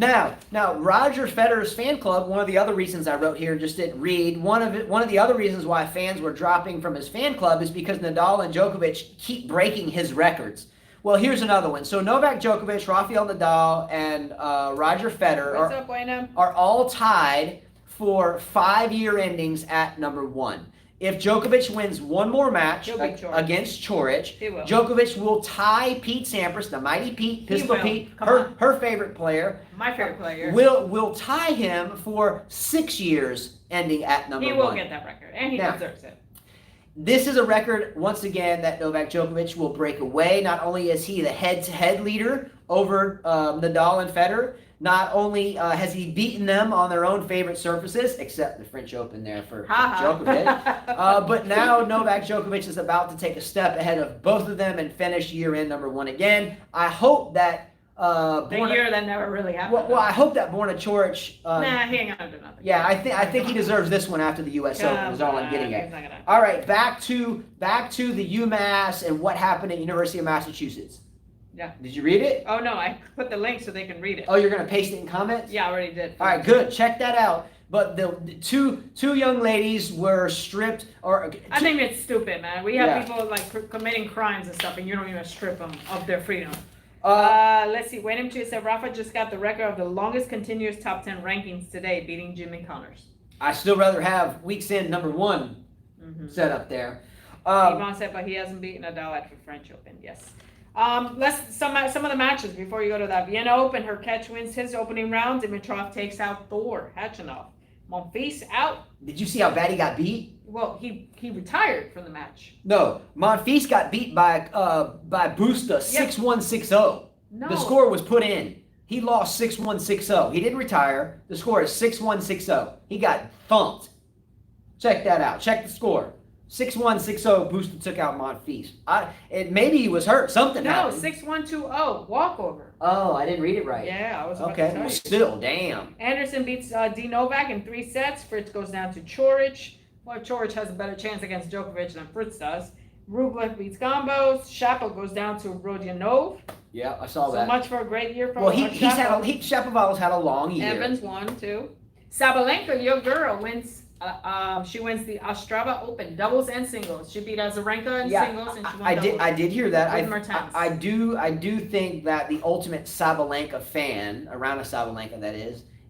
Now Roger Federer's fan club, one of the other reasons I wrote here, just didn't read. One of the other reasons why fans were dropping from his fan club is because Nadal and Djokovic keep breaking his records. Well, here's another one. So Novak Djokovic, Rafael Nadal, and Roger Federer are all tied for 5-year endings at number 1. If Djokovic wins one more match against Coric, Djokovic will tie Pete Sampras, the mighty Pete, Pistol Pete, her favorite player. My favorite player. Will tie him for 6 years ending at number 1. He will get that record, and he deserves it. This is a record, once again, that Novak Djokovic will break away. Not only is he the head-to-head leader over Nadal and Federer, not only has he beaten them on their own favorite surfaces, except the French Open there for Djokovic, but now Novak Djokovic is about to take a step ahead of both of them and finish year-end number 1 again. I hope that that never really happened. Well, I hope that Borna Coric. He ain't gonna do nothing. Yeah, I think he deserves this one after the U.S. Open. Is all I'm getting at. All right, back to the UMass and what happened at University of Massachusetts. Yeah. Did you read it? Oh no, I put the link so they can read it. Oh, you're gonna paste it in comments? Yeah, I already did. All right, good. Check that out. But the two young ladies were stripped. I think it's stupid, man. We have people like committing crimes and stuff, and you don't even strip them of their freedom. Let's see. Wait until you said Rafa just got the record of the longest continuous top 10 rankings today, beating Jimmy Connors. I still rather have weeks in number 1 set up there. Yvonne said, but he hasn't beaten Nadal at the French Open. Yes. Let's some of the matches before you go to that. Vienna Open, Hurkacz wins his opening round. Dimitrov takes out Thor Hachinov. Monfils out. Did you see how bad he got beat? Well, he retired from the match. No, Monfils got beat by Busta 6-1, 6-0. No. The score was put in. He lost 6-1, 6-0. He didn't retire. The score is 6-1, 6-0. He got thumped. Check that out. Check the score. 6'1", 6'0", boosted, took out Monfils. Maybe he was hurt. Something No, happened. 6'1", 2'0", walkover. Oh, I didn't read it right. Yeah, I was about to Okay, tell well, you. still, damn. Anderson beats D. Novak in 3 sets. Fritz goes down to Coric. Well, Coric has a better chance against Djokovic than Fritz does. Rublev beats Gambos. Shapo goes down to Rodionov. Yeah, I saw So that. much for a great year from Shapoval's had a long year. Evans won too. Sabalenka, your girl, wins. She wins the Ostrava Open, doubles and singles. She beat Azarenka in singles, and she won doubles. I did hear that. I do think that the ultimate Sabalenka fan, around a Sabalenka that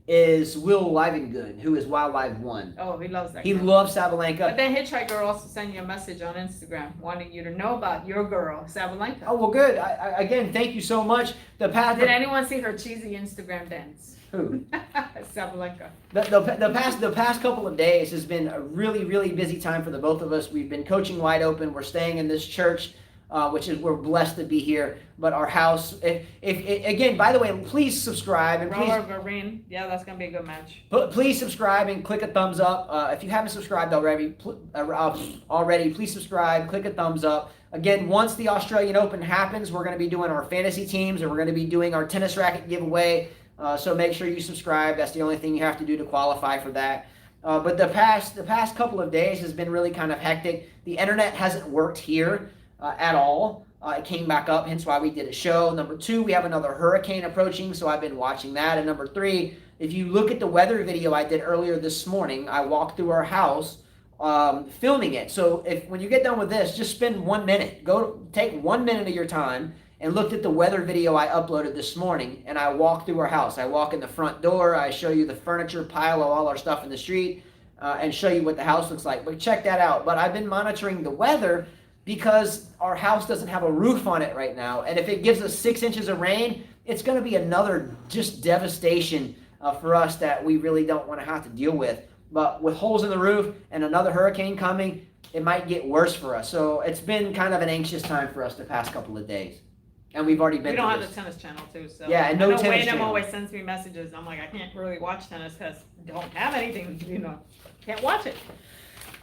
is Will Livengood, who is Wild Live 1. Oh, he loves that. He girl. loves Sabalenka. But then Hitchhiker also sent you a message on Instagram wanting you to know about your girl, Sabalenka. Oh, well, good. Again, thank you so much. Did anyone see her cheesy Instagram dance? Who? Sabalenka. The past couple of days has been a really, really busy time for the both of us. We've been coaching wide open. We're staying in this church, which is, we're blessed to be here. But our house, if again, by the way, please subscribe and please. Yeah, that's gonna be a good match. Please subscribe and click a thumbs up. If you haven't subscribed already, please subscribe. Click a thumbs up. Again, once the Australian Open happens, we're going to be doing our fantasy teams, and we're going to be doing our tennis racket giveaway. So make sure you subscribe. That's the only thing you have to do to qualify for that. But the past couple of days has been really kind of hectic. The internet hasn't worked here at all. It came back up, hence why we did a show. Number 2, we have another hurricane approaching, so I've been watching that. And number 3, if you look at the weather video I did earlier this morning, I walked through our house filming it. So when you get done with this, just spend 1 minute. Go take 1 minute of your time and looked at the weather video I uploaded this morning, and I walk through our house. I walk in the front door, I show you the furniture pile of all our stuff in the street, and show you what the house looks like. But check that out. But I've been monitoring the weather because our house doesn't have a roof on it right now. And if it gives us 6 inches of rain, it's going to be another just devastation for us that we really don't want to have to deal with. But with holes in the roof and another hurricane coming, it might get worse for us. So it's been kind of an anxious time for us the past couple of days. And we've already been We don't have this. the tennis channel too, so yeah, and no tennis Wayne channel. always sends me messages. I'm like, I can't really watch tennis because I don't have anything, can't watch it.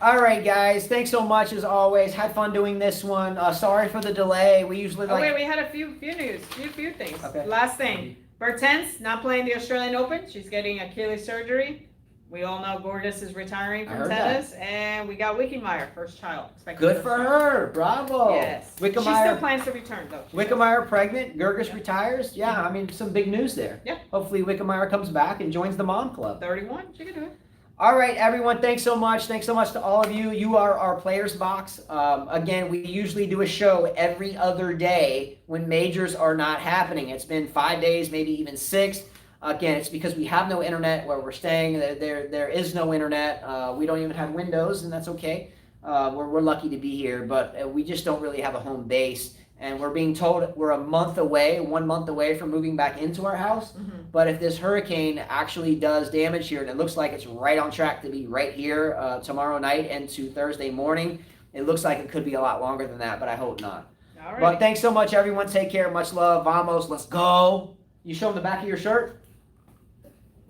All right, guys. Thanks so much as always. Had fun doing this one. Sorry for the delay. We usually wait, we had a few news, few things. Okay. Last thing, Bertens not playing the Australian Open. She's getting Achilles surgery. We all know Gorgas is retiring from tennis, and we got Wickemeyer, first child. Good for her. Bravo. Yes. She still plans to return, though. Wickemeyer pregnant. Gerges retires. Yeah, I mean, some big news there. Yeah. Hopefully Wickemeyer comes back and joins the mom club. 31. She can do it. All right, everyone. Thanks so much. Thanks so much to all of you. You are our Players Box. Again, we usually do a show every other day when majors are not happening. It's been 5 days, maybe even 6. Again, it's because we have no internet where we're staying. There is no internet. We don't even have windows, and that's okay. We're lucky to be here, but we just don't really have a home base. And we're being told we're 1 month away from moving back into our house. Mm-hmm. But if this hurricane actually does damage here, and it looks like it's right on track to be right here tomorrow night and to Thursday morning, it looks like it could be a lot longer than that, but I hope not. All right. But thanks so much, everyone. Take care. Much love. Vamos. Let's go. You show them the back of your shirt?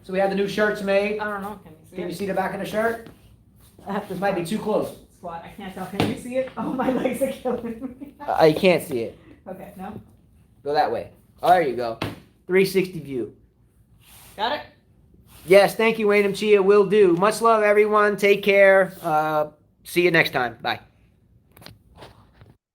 So we have the new shirts made. I don't know. Can you see the back of the shirt? This might be too close. Squat. I can't tell. Can you see it? Oh, my legs are killing me. I can't see it. Okay, no? Go that way. Oh, there you go. 360 view. Got it? Yes, thank you, Wayne Chia. Will do. Much love, everyone. Take care. See you next time. Bye.